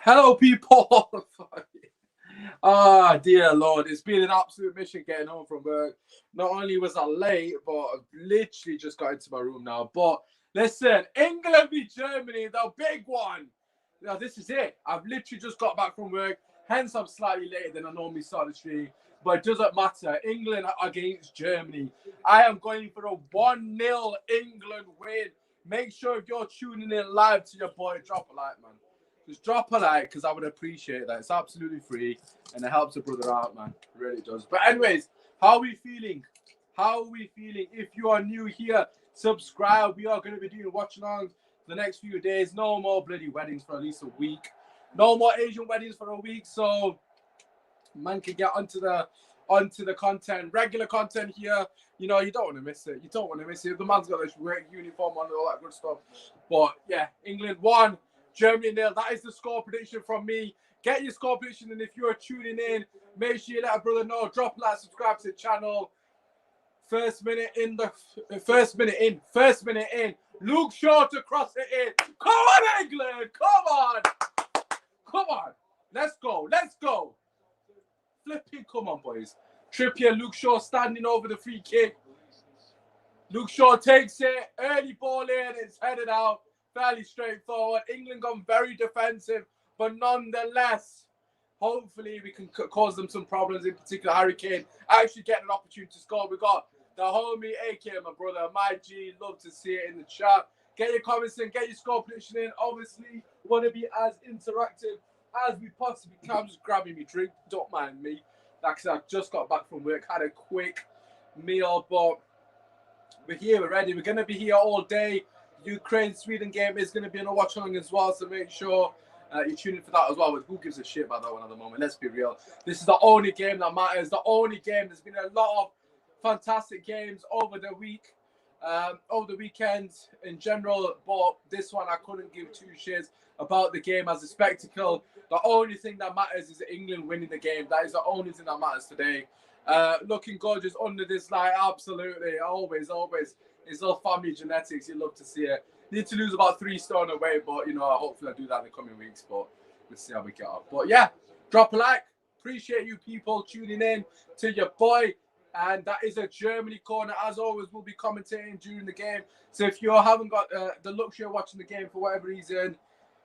Hello, people. Ah, dear Lord, it's been an absolute mission getting home from work. Not only was I late, but I've literally just got into my room now. But listen, England v Germany, the big one. Now, this is it. I've literally just got back from work. Hence, I'm slightly later than I normally start the stream. But it doesn't matter. England against Germany. I am going for a 1-0 England win. Make sure if you're tuning in live to your boy, drop a like, man. Just drop a like because I would appreciate that. It's absolutely free and it helps a brother out, man. It really does. But anyways, how are we feeling? How are we feeling? If you are new here, subscribe. We are going to be doing watch-alongs the next few days. No more bloody weddings for at least a week. No more Asian weddings for a week. So man can get onto the content, regular content here. You know, you don't want to miss it. You don't want to miss it. The man's got a great uniform on and all that good stuff. But yeah, England won. Germany 0. That is the score prediction from me. Get your score prediction, and if you're tuning in, make sure you let a brother know. Drop a like, subscribe to the channel. First minute in. Luke Shaw to cross it in. Come on, England! Come on! Let's go! Flipping, come on, boys. Trippier, Luke Shaw standing over the free kick. Luke Shaw takes it. Early ball in. It's headed out. Fairly straightforward. England gone very defensive, but nonetheless, hopefully we can cause them some problems. In particular, Harry Kane actually getting an opportunity to score. We got the homie, aka my brother, my G. Love to see it in the chat. Get your comments in, get your score prediction in. Obviously, want to be as interactive as we possibly can. I'm just grabbing me drink. Don't mind me. Like I said, I just got back from work, had a quick meal, but we're here, we're ready. We're going to be here all day. Ukraine-Sweden game is going to be on a watch-along as well, so make sure you tune in for that as well. But who gives a shit about that one at the moment? Let's be real. This is the only game that matters. The only game. There's been a lot of fantastic games over the weekend in general, but this one I couldn't give two shits about the game as a spectacle. The only thing that matters is England winning the game. That is the only thing that matters today. Looking gorgeous under this light, absolutely, always. It's all family genetics. You love to see it. Need to lose about 3 stone away, but you know, hopefully I'll do that in the coming weeks. But we'll see how we get up. But yeah, drop a like. Appreciate you people tuning in to your boy. And that is a Germany corner. As always, we'll be commentating during the game. So if you haven't got the luxury of watching the game for whatever reason,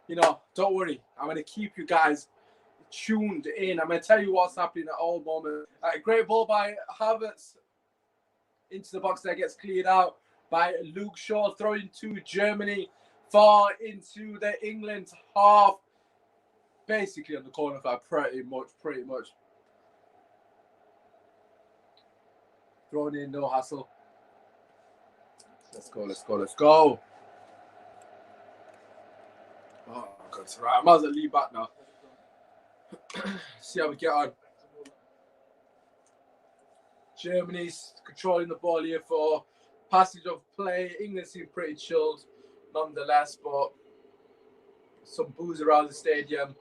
you know, don't worry. I'm going to keep you guys tuned in. I'm going to tell you what's happening at all moments. Great ball by Havertz into the box there, gets cleared out by Luke Shaw, throwing to Germany, far into the England half, basically on the corner flag, pretty much. Thrown in, no hassle. Let's go. Oh, God, it's right. I might as well leave back now. See how we get on. Germany's controlling the ball here for passage of play. England seem pretty chilled nonetheless, but some boos around the stadium.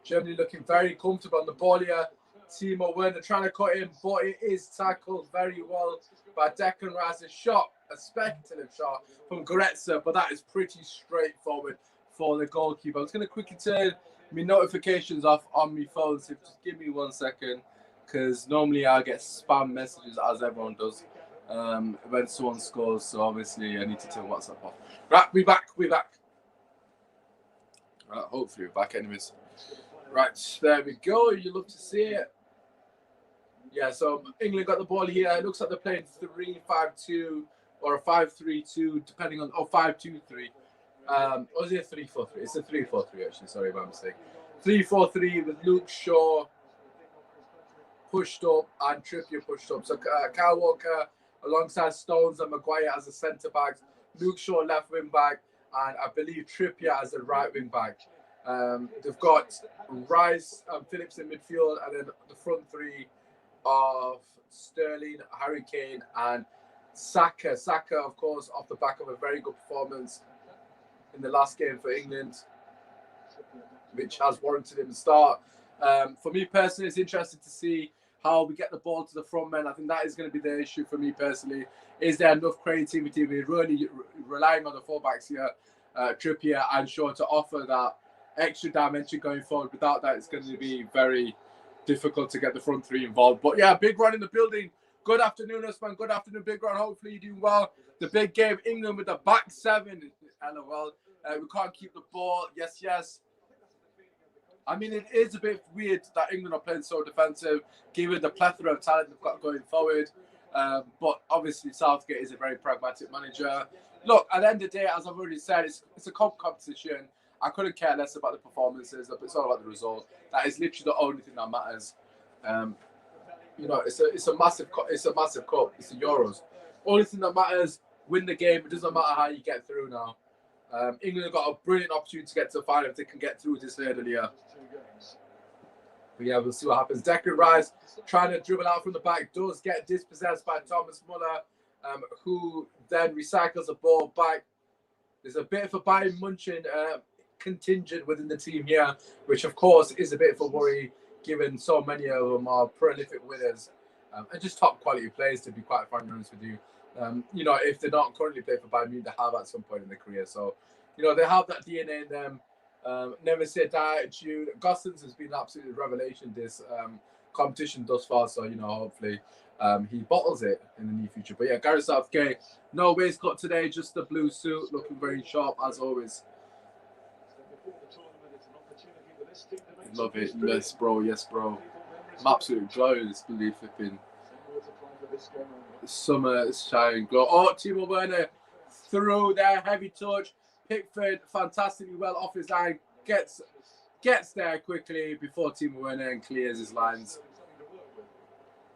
Germany looking very comfortable on the ball here. Timo Werner trying to cut in, but it is tackled very well by Declan Rice. A speculative shot from Goretzka, but that is pretty straightforward for the goalkeeper. I was going to quickly turn my notifications off on my phone, so just give me 1 second, because normally I get spam messages, as everyone does, when someone scores, so obviously I need to turn WhatsApp off. Right, we're back. Right, hopefully we're back anyways. Right, there we go. You love to see it. Yeah, so England got the ball here. It looks like they're playing 3-5-2 or a 5-3-2, depending on 5-2-3. Or is it a 3-4-3? It's a 3-4-3 actually. Sorry, my mistake. 3-4-3 with Luke Shaw pushed up and Trippier pushed up. So Kyle Walker alongside Stones and Maguire as a centre back, Luke Shaw left wing back, and I believe Trippier as a right wing back. They've got Rice and Phillips in midfield, and then the front three of Sterling, Harry Kane, and Saka. Saka, of course, off the back of a very good performance in the last game for England, which has warranted him to start. For me personally, it's interesting to see how we get the ball to the front men. I think that is going to be the issue for me personally. Is there enough creativity? We're really relying on the fullbacks here, Trippier and Shaw, to offer that extra dimension going forward. Without that, it's going to be very difficult to get the front three involved. But yeah, Big Ron in the building. Good afternoon, Usman. Good afternoon, Big Ron. Hopefully you're doing well. The big game, England with the back seven. LOL. We can't keep the ball. Yes, yes. I mean, it is a bit weird that England are playing so defensive, given the plethora of talent they've got going forward. But obviously, Southgate is a very pragmatic manager. Look, at the end of the day, as I've already said, it's a competition. I couldn't care less about the performances. It's all about the result. That is literally the only thing that matters. You know, it's a massive cup. It's a the Euros. Only thing that matters, win the game. It doesn't matter how you get through now. England have got a brilliant opportunity to get to the final if they can get through this hurdle here. But yeah, we'll see what happens. Declan Rice trying to dribble out from the back, does get dispossessed by Thomas Muller, who then recycles the ball back. There's a bit of a Bayern Munchen contingent within the team here, which of course is a bit of a worry, given so many of them are prolific winners and just top quality players, to be quite frank and honest with you. You know, if they're not currently playing for Bayern Munich, they have at some point in their career. So, you know, they have that DNA in them. Never say die attitude. Gosens has been absolutely a revelation this competition thus far. So, you know, hopefully he bottles it in the near future. But yeah, Gareth Southgate, no waistcoat today, just the blue suit, looking very sharp as always. Love it. Yes, bro. Yes, bro. I'm absolutely glowing. This blue flipping summer shine glow. Oh, Timo Werner through there, heavy touch. Pickford fantastically well off his line, gets there quickly before Timo Werner and clears his lines.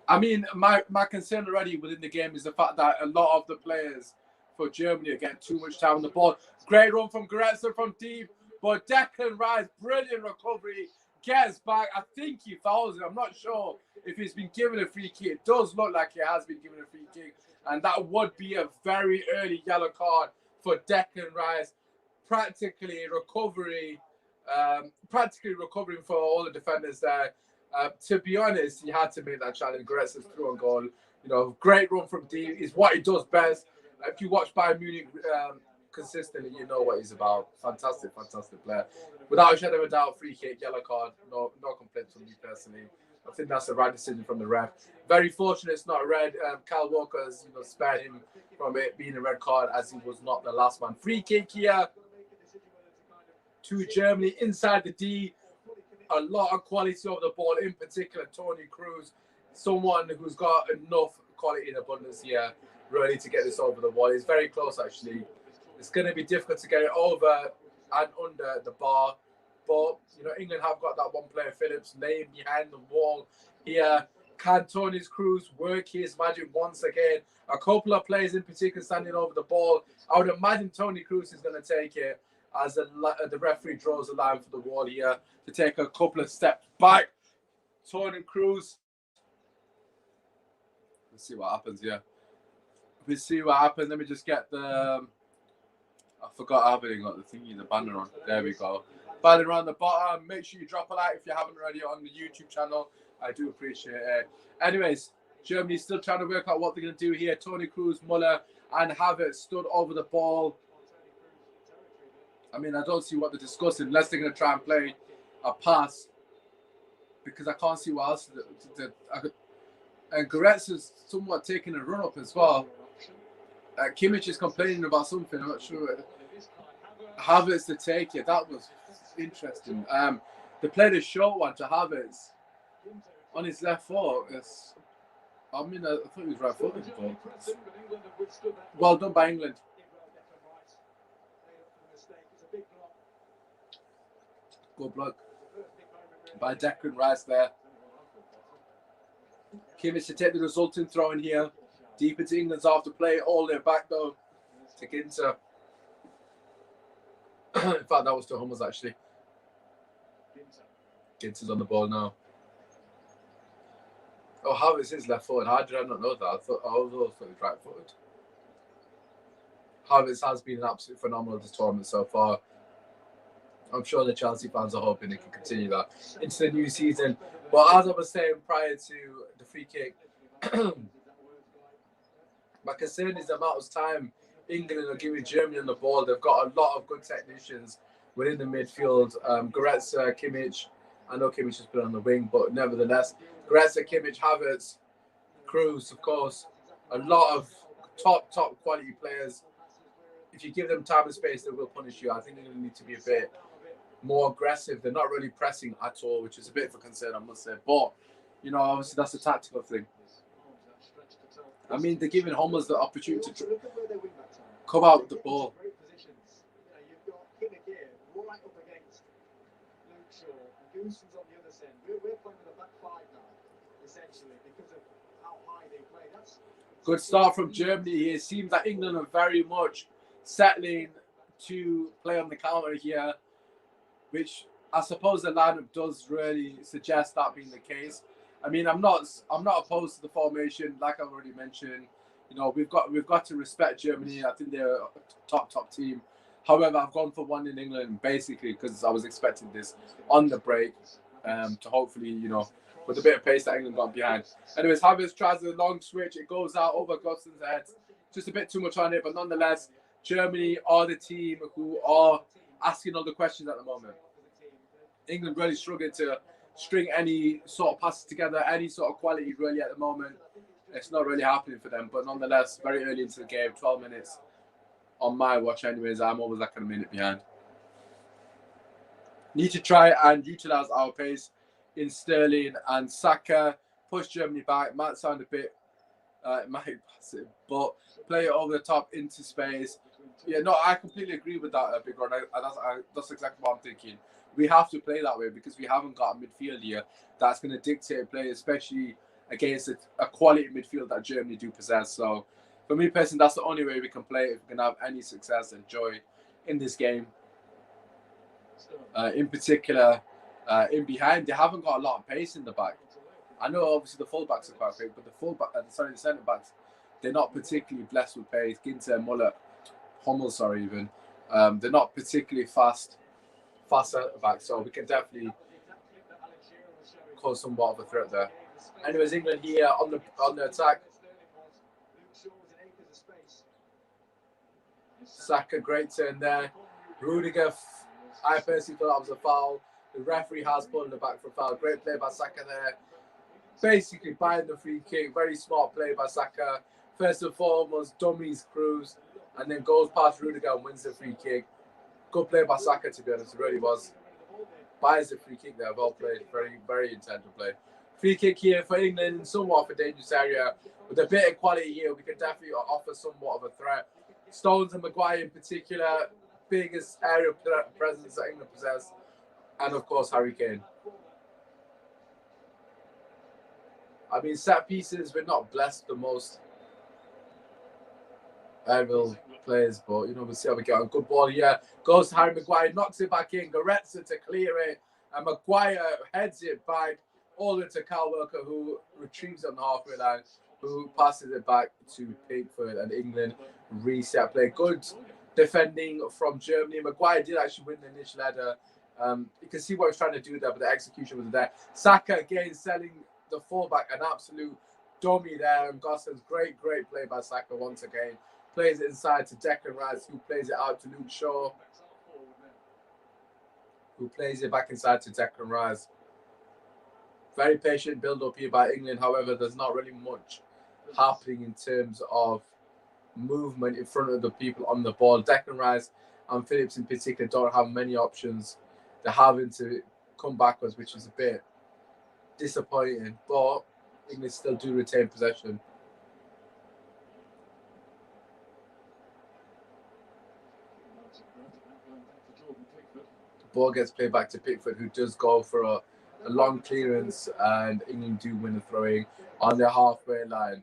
I mean, my concern already within the game is the fact that a lot of the players for Germany are getting too much time on the ball. Great run from Goretzka from deep, but Declan Rice, brilliant recovery, gets back. I think he fouls it. I'm not sure if he's been given a free kick. It does look like he has been given a free kick, and that would be a very early yellow card for Declan Rice. Practically recovering for all the defenders there. To be honest, he had to make that challenge. Goretzka's through on goal. You know, great run from deep is what he does best. If you watch Bayern Munich consistently, you know what he's about. Fantastic player. Without a shadow of a doubt, free kick, yellow card. No complaints from me personally. I think that's the right decision from the ref. Very fortunate it's not a red. Kyle Walker has spared him from it being a red card, as he was not the last man. Free kick here to Germany inside the D. A lot of quality over the ball, in particular Toni Kroos, someone who's got enough quality in abundance here really to get this over the wall. It's very close actually. It's going to be difficult to get it over and under the bar, but you know, England have got that one player, Phillips, laying behind the wall here. Can Toni Kroos work his magic once again? A couple of players in particular standing over the ball. I would imagine Toni Kroos is going to take it as the referee draws the line for the wall here to take a couple of steps back. Toni Kroos. Let's see what happens here. Let's see what happens. Let me just get the... I forgot I haven't got the thingy, the banner on. There we go. Banner on the bottom. Make sure you drop a like if you haven't already on the YouTube channel. I do appreciate it. Anyways, Germany's still trying to work out what they're going to do here. Toni Kroos, Muller, and Havertz stood over the ball. I mean, I don't see what they're discussing unless they're going to try and play a pass, because I can't see what else. And Goretzka's somewhat taking a run up as well. Kimmich is complaining about something. I'm not sure. Havertz to take it. That was interesting. They played a short one to Havertz on his left foot. I mean, I thought he was right-footed. Well done by England. Good block by Declan Rice there. Kimmich to take the resulting throw in here. Deep into England's after play, all the way back though to Ginter. In fact, that was to Hummels actually. Ginter's on the ball now. Oh, how is his left foot? How did I not know that? I thought he was right-footed. Havertz has been an absolute phenomenal this tournament so far. I'm sure the Chelsea fans are hoping they can continue that into the new season. But as I was saying prior to the free kick, my concern is the amount of time England are giving Germany on the ball. They've got a lot of good technicians. within the midfield. Goretzka, Kimmich. I know Kimmich has been on the wing, but nevertheless, Goretzka, Kimmich, Havertz, Cruz, of course, a lot of top quality players. If you give them time and space, they will punish you. I think they're going to need to be a bit more aggressive. They're not really pressing at all, which is a bit of a concern, I must say. But, you know, obviously that's a tactical thing. I mean, they're giving Hummels the opportunity to come out with the ball. Good start from Germany. It seems that England are very much settling to play on the counter here, which I suppose the lineup does really suggest that being the case. I mean, I'm not opposed to the formation, like I've already mentioned. You know, we've got to respect Germany. I think they're a top team. However, I've gone for one in England basically because I was expecting this on the break to hopefully, you know, with a bit of pace that England got behind. Anyways, Havertz tries a long switch. It goes out over Goslin's head. Just a bit too much on it, but nonetheless, Germany are the team who are asking all the questions at the moment. England really struggling to string any sort of passes together, any sort of quality really at the moment. It's not really happening for them, but nonetheless, very early into the game, 12 minutes on my watch anyways. I'm always like a minute behind. Need to try and utilise our pace in Sterling and Saka. Push Germany back. Might sound a bit passive, but play it over the top into space. Yeah, no, I completely agree with that, Big Ron. That's exactly what I'm thinking. We have to play that way because we haven't got a midfield here that's going to dictate play, especially against a quality midfield that Germany do possess. So, for me personally, that's the only way we can play if we can have any success and joy in this game. In particular, in behind, they haven't got a lot of pace in the back. I know obviously the fullbacks are quite quick, but the centre backs, they're not particularly blessed with pace. Ginter, Muller, Hummels, even. They're not particularly fast centre backs, so we can definitely cause somewhat of a threat there. Anyways, England here on the attack. Saka, great turn there. Rudiger, I personally thought that was a foul. The referee has pulled it back for a foul. Great play by Saka there. Basically buying the free kick. Very smart play by Saka. First and foremost, dummies Cruz, and then goes past Rudiger and wins the free kick. Good play by Saka, to be honest. It really was. Buys the free kick there. Well played. Very, very intent play. Free kick here for England, somewhat of a dangerous area. With a bit of quality here, we can definitely offer somewhat of a threat. Stones and Maguire in particular, biggest area presence that England possess. And of course, Harry Kane. I mean, set pieces, we're not blessed the most aerial players, but you know, we'll see how we get on. Good ball here. Goes to Harry Maguire, knocks it back in. Goretzka to clear it. And Maguire heads it back all the way to Kyle Walker, who retrieves on the halfway line, who passes it back to Pickford, and England reset play. Good defending from Germany. Maguire did actually win the initial header. You can see what he was trying to do there, but the execution wasn't there. Saka again selling the fullback, an absolute dummy there. And Goslin's great play by Saka once again. Plays it inside to Declan Rice, who plays it out to Luke Shaw, who plays it back inside to Declan Rice. Very patient build up here by England. However, there's not really much happening in terms of movement in front of the people on the ball. Declan Rice and Phillips in particular don't have many options. They're having to come backwards, which is a bit disappointing, but England still do retain possession. The ball gets played back to Pickford, who does go for a long clearance, and England do win the throwing on their halfway line.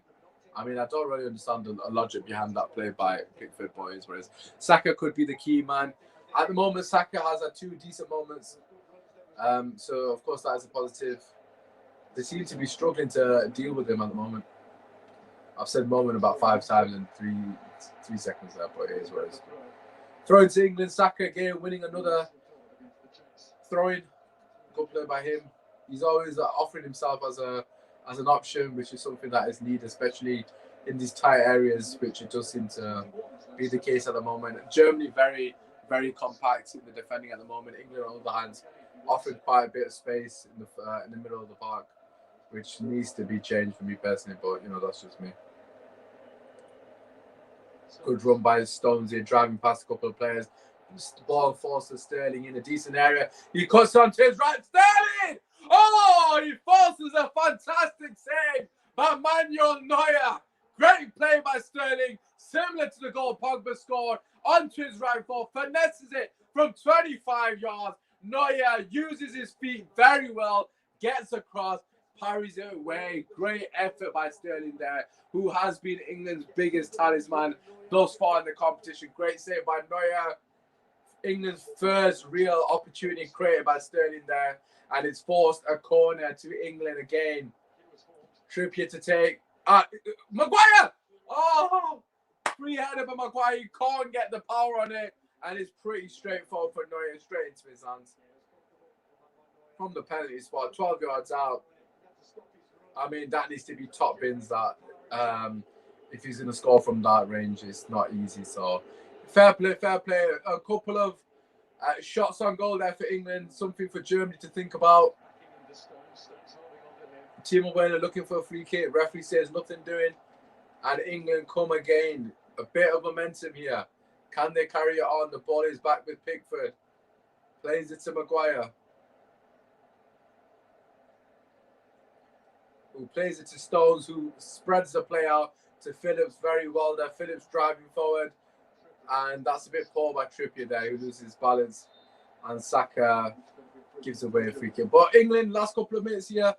I mean, I don't really understand the logic behind that play by Pickford, boys. Whereas Saka could be the key man. At the moment, Saka has had 2 decent moments. So, of course, that is a positive. They seem to be struggling to deal with him at the moment. I've said moment about 5 times in 3 seconds there, but it is what it is. Throwing to England, Saka again winning another throwing. Good play by him. He's always offering himself as an option, which is something that is needed, especially in these tight areas, which it does seem to be the case at the moment. Germany very, very compact in the defending at the moment. England, on the other hand, offering quite a bit of space in the middle of the park, which needs to be changed for me personally. But that's just me. Good run by Stones here, driving past a couple of players. Ball forces Sterling in a decent area. He cuts onto his right. Sterling! Oh, he forces a fantastic save by Manuel Neuer. Great play by Sterling, similar to the goal Pogba scored, onto his right foot, finesses it from 25 yards. Neuer uses his feet very well, gets across, parries it away. Great effort by Sterling there, who has been England's biggest talisman thus far in the competition. Great save by Neuer. England's first real opportunity created by Sterling there, and it's forced a corner to England again. Trippier to take. Maguire! Oh! Free header by Maguire. You can't get the power on it, and it's pretty straightforward for Neuer, straight into his hands. From the penalty spot, 12 yards out. I mean, that needs to be top bins, that. If he's going to score from that range, it's not easy, so... Fair play, fair play. A couple of shots on goal there for England. Something for Germany to think about. Timo Werner looking for a free kick. Referee says nothing doing. And England come again. A bit of momentum here. Can they carry it on? The ball is back with Pickford. Plays it to Maguire. Who plays it to Stones, who spreads the play out to Phillips very well there. Phillips driving forward. And that's a bit poor by Trippier there, who loses balance. And Saka gives away a free kick. But England, last couple of minutes here,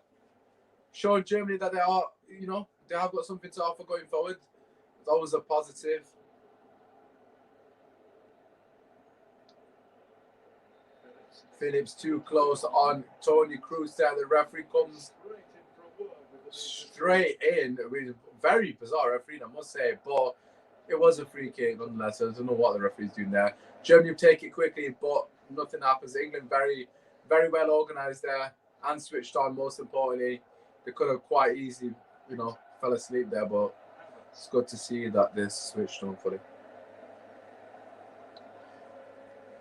showing Germany that they are, they have got something to offer going forward. It's always a positive. Phillips too close on Toni Kroos there. The referee comes straight in with very bizarre referee, I must say. But it was a free kick nonetheless. I don't know what the referee's doing there. Germany will take it quickly, but nothing happens. England very, very well organised there and switched on, most importantly. They could have quite easily, fell asleep there, but it's good to see that they switched on fully.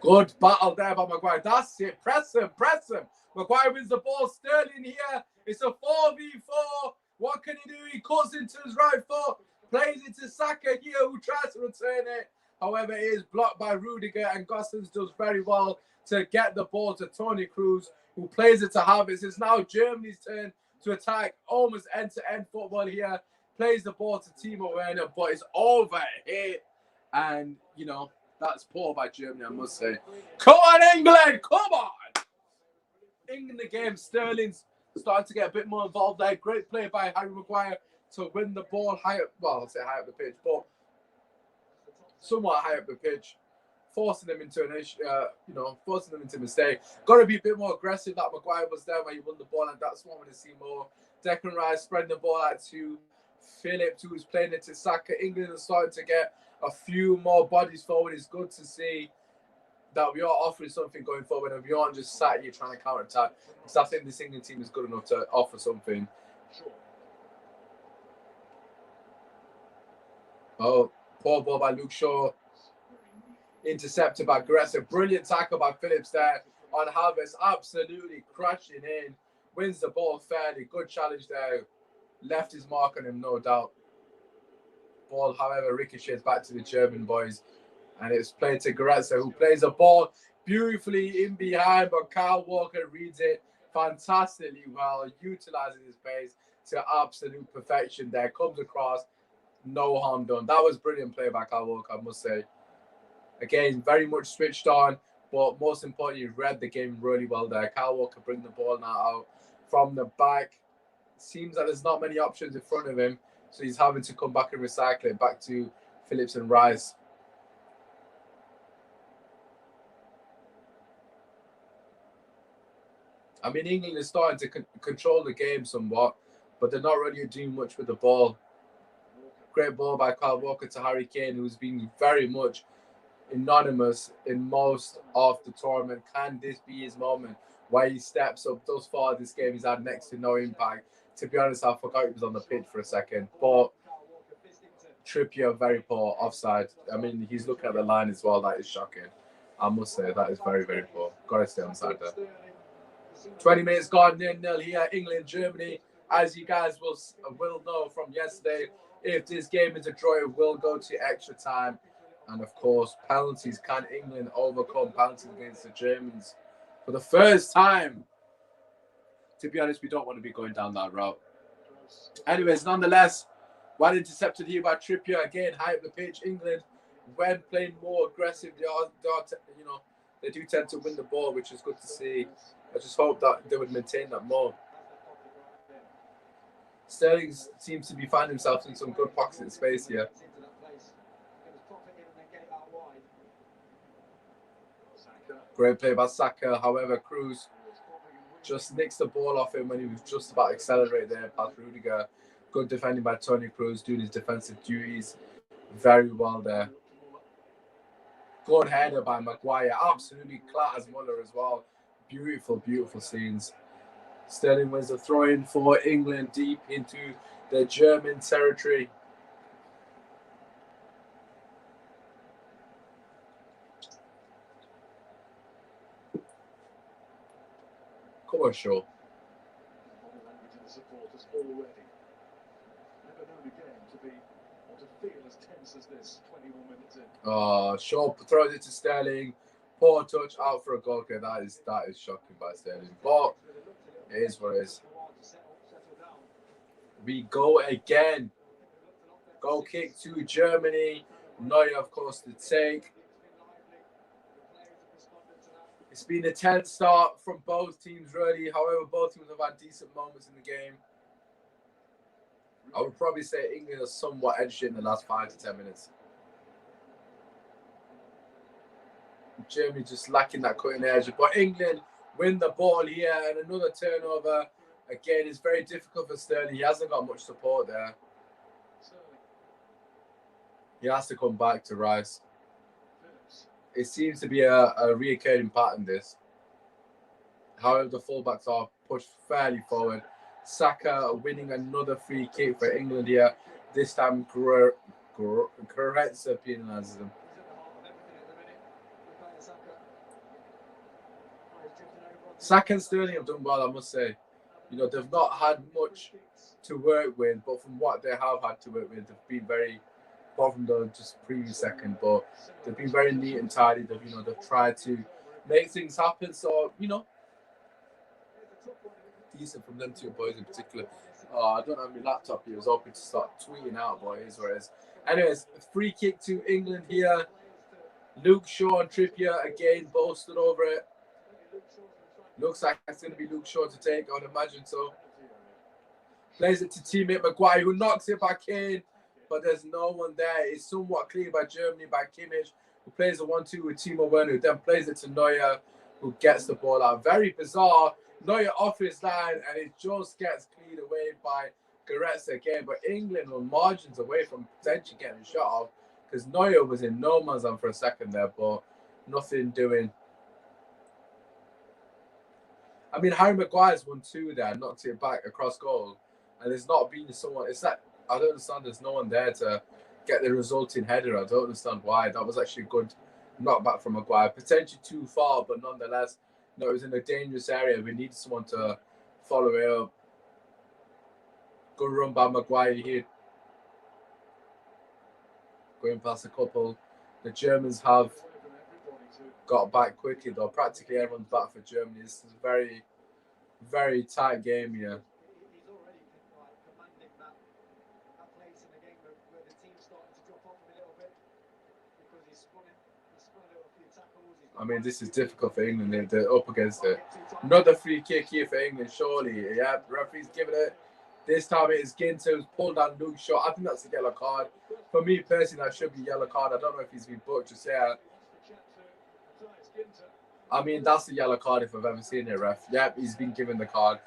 Good battle there by Maguire. That's it. Press him, press him. Maguire wins the ball. Sterling here. It's a 4v4. What can he do? He cuts into his right foot. Plays it to Saka here, who tries to return it. However, it is blocked by Rudiger, and Gosens does very well to get the ball to Toni Kroos, who plays it to Havertz. It's now Germany's turn to attack, almost end-to-end football here. Plays the ball to Timo Werner, but it's over here. And, that's poor by Germany, I must say. Come on, England! Come on! In the game, Sterling's starting to get a bit more involved there. Great play by Harry Maguire to win the ball high up, I'll say high up the pitch, but somewhat high up the pitch, forcing them into forcing them into a mistake. Got to be a bit more aggressive. That Maguire was there when he won the ball, and that's what I want to see more. Declan Rice spreading the ball out to Phillips, who's playing it to Saka. England is starting to get a few more bodies forward. It's good to see that we are offering something going forward, and we aren't just sat here trying to counter attack. Because I think this England team is good enough to offer something. Oh, poor ball by Luke Shaw. Intercepted by Goretzka. Brilliant tackle by Phillips there on Havertz. Absolutely crashing in. Wins the ball fairly. Good challenge there. Left his mark on him, no doubt. Ball, however, ricochets back to the German boys. And it's played to Goretzka, who plays the ball beautifully in behind. But Kyle Walker reads it fantastically well, utilizing his pace to absolute perfection there. Comes across. No harm done. That was brilliant play by Kyle Walker, I must say. Again, very much switched on, but most importantly, read the game really well there. Kyle Walker bring the ball now out from the back. Seems like there's not many options in front of him, so he's having to come back and recycle it back to Phillips and Rice. I mean, England is starting to control the game somewhat, but they're not really doing much with the ball. Great ball by Kyle Walker to Harry Kane, who's been very much anonymous in most of the tournament. Can this be his moment where he steps up? Thus far this game, he's had next to no impact. To be honest, I forgot he was on the pitch for a second. But Trippier, very poor, offside. I mean, he's looking at the line as well. That is shocking. I must say, that is very, very poor. Got to stay on side there. 20 minutes gone, 0-0 here, England, Germany. As you guys will know from yesterday, if this game is a draw, it will go to extra time. And of course, penalties. Can England overcome penalties against the Germans for the first time? To be honest, we don't want to be going down that route. Anyways, nonetheless, well intercepted here by Trippier. Again, high up the pitch. England, when playing more aggressive, they do tend to win the ball, which is good to see. I just hope that they would maintain that more. Sterling seems to be finding himself in some good pockets of space here. Great play by Saka. However, Cruz just nicks the ball off him when he was just about to accelerate there past Rudiger. Good defending by Toni Kroos, doing his defensive duties very well there. Good header by Maguire. Absolutely clatters Muller as well. Beautiful, beautiful scenes. Sterling wins the throw-in for England deep into the German territory. Come on, Shaw. Shaw throws it to Sterling. Poor touch, out for a goal. Okay, that is shocking by Sterling. But it is what it is. We go again. Goal kick to Germany. Neuer, of course, to take. It's been a tense start from both teams, really. However, both teams have had decent moments in the game. I would probably say England has somewhat edged it in the last 5 to 10 minutes. Germany just lacking that cutting edge. But England win the ball here, and another turnover. Again, it's very difficult for Sterling. He hasn't got much support there. He has to come back to Rice. It seems to be a reoccurring pattern, this. However, the fullbacks are pushed fairly forward. Saka winning another free kick for England here. This time, Goretzka penalises him. Saka and Sterling have done well, I must say. They've not had much to work with, but from what they have had to work with, they've been very, apart from the just previous second, but they've been very neat and tidy. They've tried to make things happen. So, decent from them two boys in particular. I don't have my laptop here. I was hoping to start tweeting out, but it is what it is. Anyways, free kick to England here. Luke Shaw and Trippier again, both stood over it. Looks like it's going to be Luke Shaw to take, I would imagine so. Plays it to teammate Maguire, who knocks it back in, but there's no one there. It's somewhat clear by Germany, by Kimmich, who plays a 1-2 with Timo Werner, who then plays it to Neuer, who gets the ball out. Very bizarre. Neuer off his line, and it just gets cleared away by Goretzka again. But England were margins away from potentially getting a shot off, because Neuer was in no man's land for a second there, but nothing doing. I mean, Harry Maguire's 1-2 there, knocked it back across goal, and there's not been someone. It's like, I don't understand. There's no one there to get the resulting header. I don't understand why. That was actually a good knockback from Maguire. Potentially too far, but nonetheless, it was in a dangerous area. We needed someone to follow it up. Good run by Maguire here. Going past a couple. The Germans have got back quickly, though. Practically everyone's back for Germany. This is a very, very tight game here. I mean, this is difficult for England. They're up against it. Another free kick here for England, surely. Yeah, the referee's giving it. This time it is Ginter who's pulled down Luke Shaw. I think that's a yellow card. For me personally, that should be a yellow card. I don't know if he's been booked just yet. I mean, that's a yellow card if I've ever seen it, ref. Yep, he's been given the card.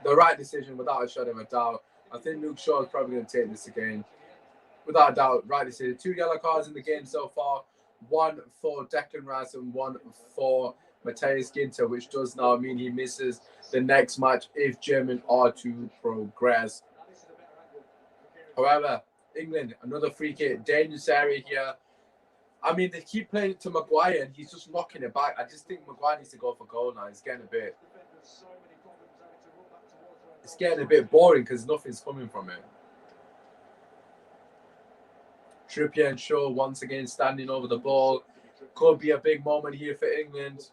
The right decision, without a shadow of a doubt. I think Luke Shaw is probably going to take this again. Without a doubt, right decision. 2 yellow cards in the game so far. 1 for Declan Rice and 1 for Matthias Ginter, which does now mean he misses the next match if Germany are to progress. However, England, another free kick. Dangerous area here. I mean, they keep playing it to Maguire, and he's just knocking it back. I just think Maguire needs to go for goal now. It's getting a bit boring because nothing's coming from it. Trippier and Shaw once again standing over the ball. Could be a big moment here for England.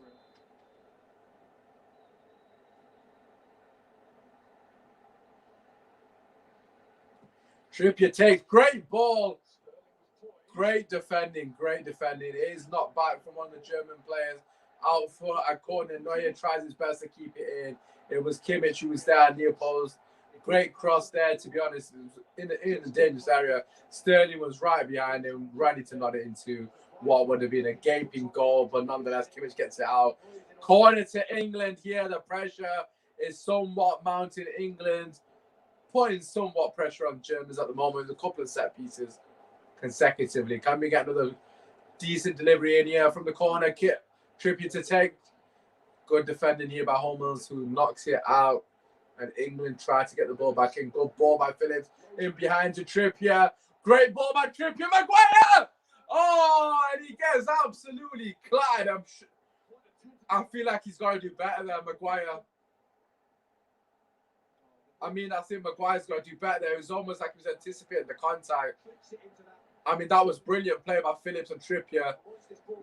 Trippier takes great ball. Great defending. It is not back from one of the German players. Out front at corner, Neuer tries his best to keep it in. It was Kimmich who was there near post. Great cross there, to be honest. It was in the dangerous area. Sterling was right behind him, ready to nod it into what would have been a gaping goal, but nonetheless, Kimmich gets it out. Corner to England here. The pressure is somewhat mounting England, putting somewhat pressure on Germans at the moment. A couple of set pieces consecutively. Can we get another decent delivery in here from the corner? Trippier to take. Good defending here by Hummels, who knocks it out. And England try to get the ball back in. Good ball by Phillips. In behind to Trippier. Great ball by Trippier. Maguire! Oh, and he gets absolutely clattered. I feel like he's got to do better than Maguire. I think Maguire's got to do better there. It was almost like he was anticipating the contact. That was brilliant play by Phillips and Trippier.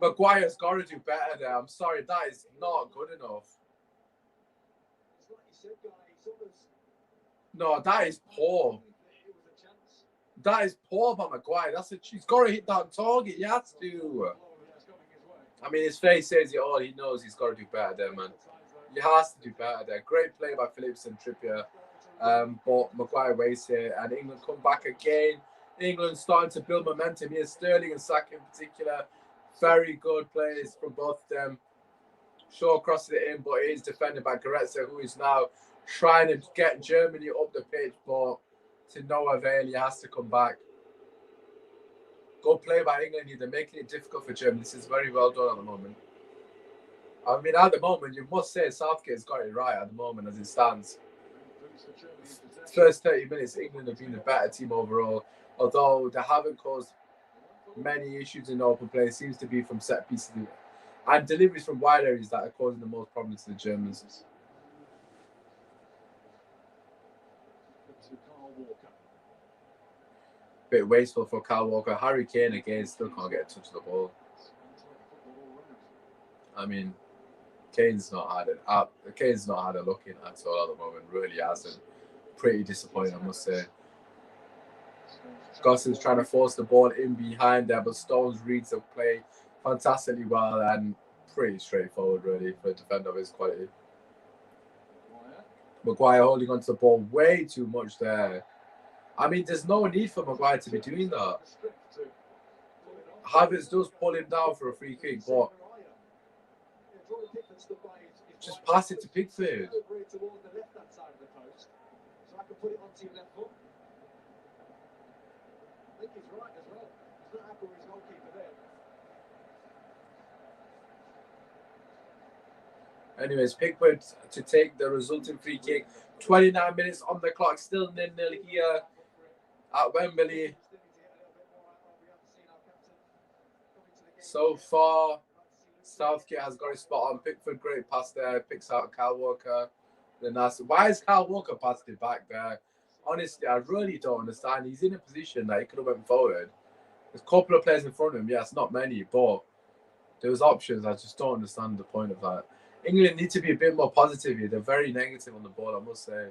Maguire's got to do better there. I'm sorry, that is not good enough. No, that is poor. That is poor by Maguire. He's got to hit that target. He has to. His face says it all. He knows he's got to do better there, man. He has to do better there. Great play by Phillips and Trippier. But Maguire wastes it, and England come back again. England starting to build momentum here. Sterling and Saka in particular, very good plays from both of them. Shaw crosses it in, but it is defended by Goretzka, who is now trying to get Germany up the pitch, but to no avail. He has to come back. Good play by England here. They're making it difficult for Germany. This is very well done at the moment. At the moment, you must say Southgate's got it right at the moment as it stands. First 30 minutes, England have been the better team overall, although they haven't caused many issues in open play. It seems to be from set pieces and deliveries from wide areas that are causing the most problems to the Germans. Bit wasteful for Kyle Walker. Harry Kane again still can't get a touch of the ball. Kane's not had a look in at all at the moment. Really hasn't. Pretty disappointing, I must say. Gosson's trying to force the ball in behind there, but Stones reads the play fantastically well and pretty straightforward, really, for a defender of his quality. Maguire holding onto the ball way too much there. There's no need for Maguire to be doing that. Havertz does pull him down for a free kick, but just pass it to Pickford. Anyways, Pickford to take the resulting free kick. 29 minutes on the clock, still 0-0 here at Wembley. So far, Southgate has got his spot on. Pickford, great pass there. Picks out Kyle Walker. Why is Kyle Walker passed it back there? Honestly, I really don't understand. He's in a position that he could have went forward. There's a couple of players in front of him. Yes, not many, but there was options. I just don't understand the point of that. England need to be a bit more positive here. They're very negative on the ball, I must say.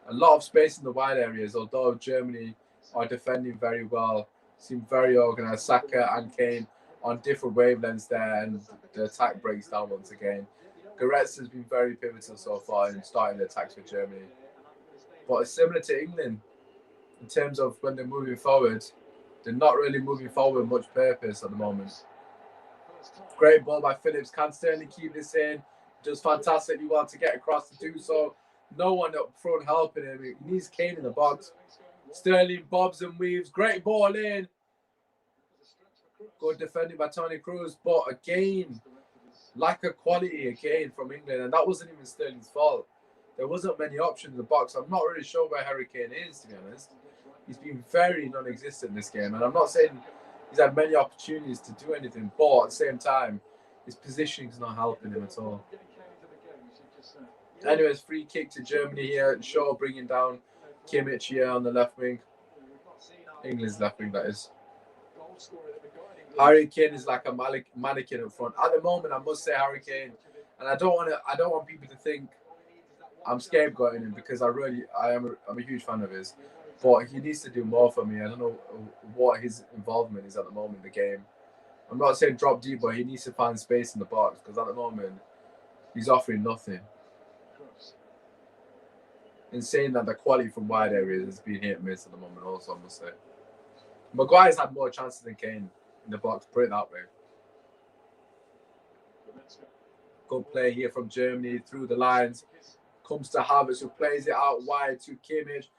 A lot of space in the wide areas, although Germany are defending very well. Seem very organised. Saka and Kane on different wavelengths there, and the attack breaks down once again. Goretzka has been very pivotal so far in starting the attacks for Germany. But it's similar to England in terms of when they're moving forward. They're not really moving forward with much purpose at the moment. Great ball by Phillips. Can Sterling keep this in? Does fantastically well to get across to do so. No one up front helping him. He needs Kane in the box. Sterling bobs and weaves. Great ball in. Good defending by Toni Kroos. But again, lack of quality again from England. And that wasn't even Sterling's fault. There wasn't many options in the box. I'm not really sure where Harry Kane is, to be honest. He's been very non-existent in this game, and I'm not saying he's had many opportunities to do anything, but at the same time, his positioning is not helping him at all. Anyways, free kick to Germany here. Shaw bringing down Kimmich here on the left wing. England's left wing, that is. Harry Kane is like a mannequin up front. At the moment, I must say Harry Kane, and I don't want people to think I'm scapegoating him because I'm a huge fan of his. But he needs to do more for me. I don't know what his involvement is at the moment in the game. I'm not saying drop deep, but he needs to find space in the box because at the moment, he's offering nothing. In saying that, the quality from wide areas has been hit and miss at the moment also, I must say. Maguire's had more chances than Kane in the box, put it that way. Good play here from Germany through the lines. Comes to Havertz, who plays it out wide to Kimmich.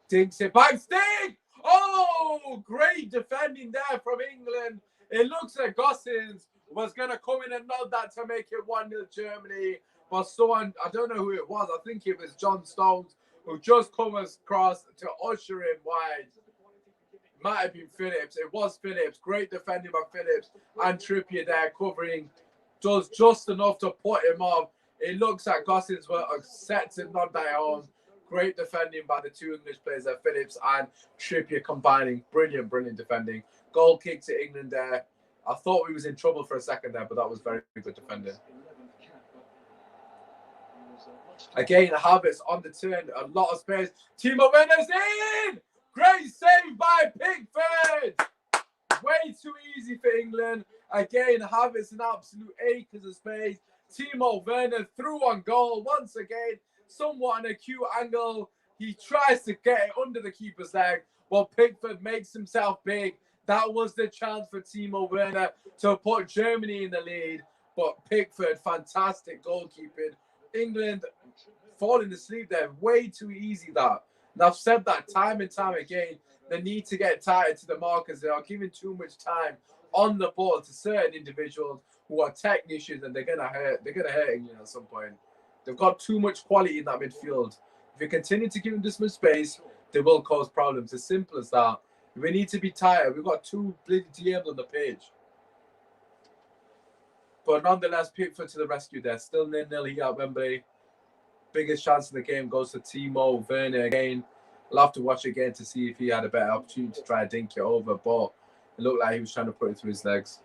Dinks it back. Sting! Oh, great defending there from England. It looks like Gosens was going to come in and nod that to make it 1-0 Germany. But someone, I don't know who it was. I think it was John Stones, who just come across to usher him wide. Might have been Phillips. It was Phillips. Great defending by Phillips. And Trippier there covering. Does just enough to put him off. It looks like Gosens were set to nod that home. Great defending by the two English players there, Phillips and Trippier combining. Brilliant, brilliant defending. Goal kick to England there. I thought we was in trouble for a second there, but that was very good defending. Again, Havertz on the turn. A lot of space. Timo Werner's in! Great save by Pickford! Way too easy for England. Again, Havertz an absolute acres of space. Timo Werner through on goal once again. Somewhat an acute angle. He tries to get it under the keeper's leg, but Pickford makes himself big. That was the chance for Timo Werner to put Germany in the lead. But Pickford, fantastic goalkeeping. England falling asleep there. Way too easy that. And I've said that time and time again. They need to get tighter to the markers. They are giving too much time on the ball to certain individuals who are technicians, and they're gonna hurt England at some point. They've got too much quality in that midfield. If you continue to give them this much space, they will cause problems. As simple as that. We need to be tighter. We've got two bloody DMs on the page. But nonetheless, Pickford to the rescue there. Still 0-0 here at Wembley. Biggest chance in the game goes to Timo Werner again. I'll have to watch again to see if he had a better opportunity to try to dink it over, but it looked like he was trying to put it through his legs.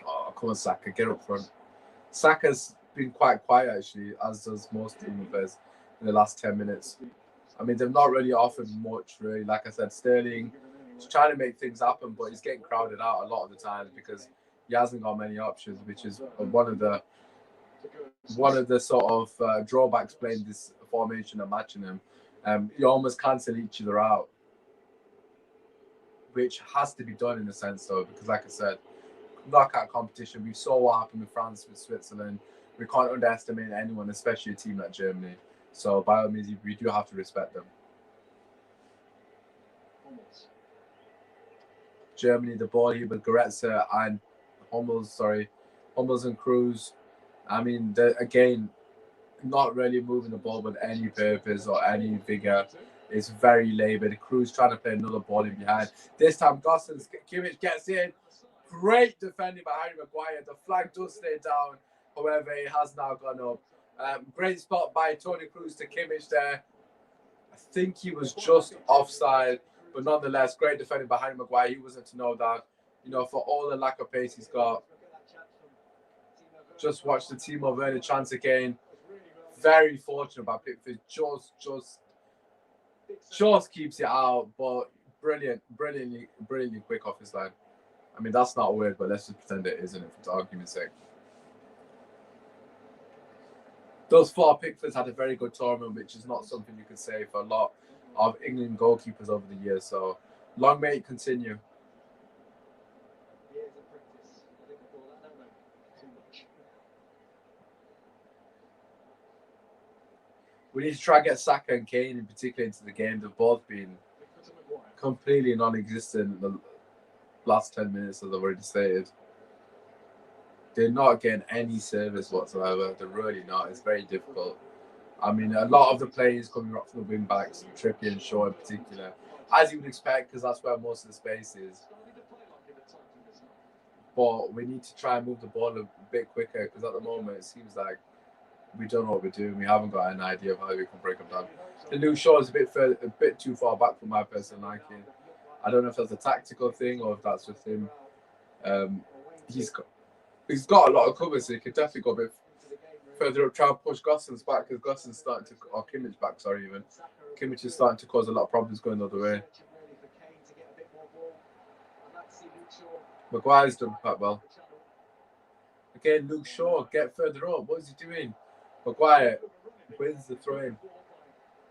Oh, come on, Saka, get up front. Saka's been quite quiet, actually, as does most team players in the last 10 minutes. I mean, they've not really offered much, really. Like I said, Sterling is trying to make things happen, but he's getting crowded out a lot of the times because he hasn't got many options, which is one of the sort of drawbacks playing this formation and matching them. You almost cancel each other out, which has to be done in a sense, though, because like I said, knockout competition. We saw what happened with France, with Switzerland. We can't underestimate anyone, especially a team like Germany. So by all means, we do have to respect them. Germany, the ball here with Goretzka and Hummels and Kroos. I mean, again, not really moving the ball with any purpose or any vigor. It's very laboured. Kroos trying to play another ball in behind. This time, Gosens, Kimmich gets in. Great defending by Harry Maguire. The flag does stay down. However, it has now gone up. Great spot by Toni Kroos to Kimmich there. I think he was just offside. But nonetheless, great defending by Harry Maguire. He wasn't to know that, for all the lack of pace he's got. Just watch the Timo Werner chance again. Very fortunate by Pickford. Just keeps it out, but brilliantly quick off his line. I mean, that's not a word, but let's just pretend it isn't, for argument's sake. Thus far, Pickford's had a very good tournament, which is not something you could say for a lot of England goalkeepers over the years. So, long may it continue. We need to try and get Saka and Kane in particular into the game. They've both been completely non-existent in the last 10 minutes, as I've already stated. They're not getting any service whatsoever. They're really not. It's very difficult. I mean, a lot of the players coming up from the wing backs, Trippier and Shaw in particular, as you would expect, because that's where most of the space is. But we need to try and move the ball a bit quicker, because at the moment it seems like we don't know what we're doing. We haven't got an idea of how we can break them down. And Luke Shaw is a bit too far back for my personal liking. I don't know if that's a tactical thing or if that's just him. Um, he's got a lot of cover, so he could definitely go a bit further up, try and push Gosens back, because Gosens starting to, or Kimmich back, sorry, even. Kimmich is starting to cause a lot of problems going the other way. Maguire's done quite well. Again, Luke Shaw, get further up. What is he doing? Maguire wins the throw in.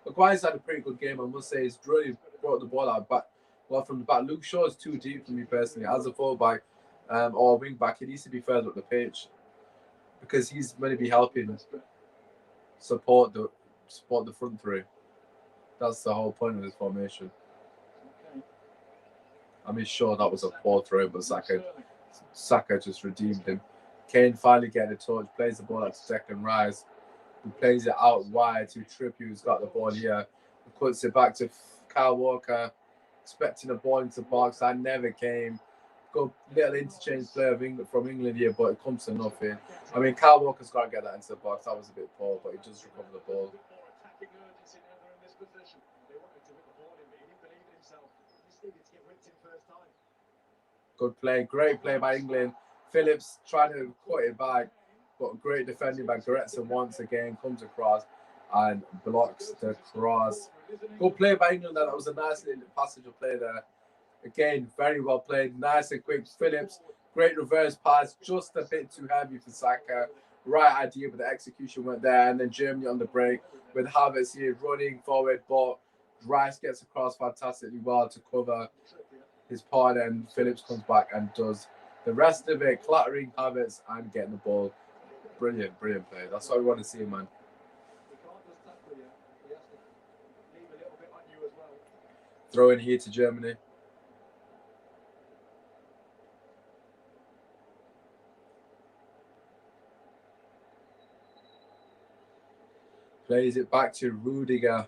Maguire's had a pretty good game, I must say. He's really brought the ball out back, well from the back. Luke Shaw is too deep for me personally. As a fullback or wing back, he needs to be further up the pitch, because he's going to be helping support the front three. That's the whole point of this formation. I mean, sure, that was a poor throw, but Saka just redeemed him. Kane finally getting a touch, plays the ball out to Declan Rice, who plays it out wide to Trippier, who's got the ball here, who puts it back to Kyle Walker, expecting a ball into the box. That never came. Good little interchange player from England here, but it comes to nothing. I mean, Kyle Walker's got to get that into the box. That was a bit poor, but he does recover the ball. Good play, great play by England. Phillips trying to cut it back, but great defending by Goretzka once again, comes across and blocks the cross. Good play by England. That was a nice little passage of play there. Again, very well played, nice and quick. Phillips, great reverse pass, just a bit too heavy for Saka. Right idea, but the execution went there. And then Germany on the break with Havertz here running forward, but Rice gets across fantastically well to cover his part, and Phillips comes back and does the rest of it, clattering Havertz and getting the ball. Brilliant, brilliant play. That's what we want to see, man. Throw in here to Germany. Plays it back to Rudiger.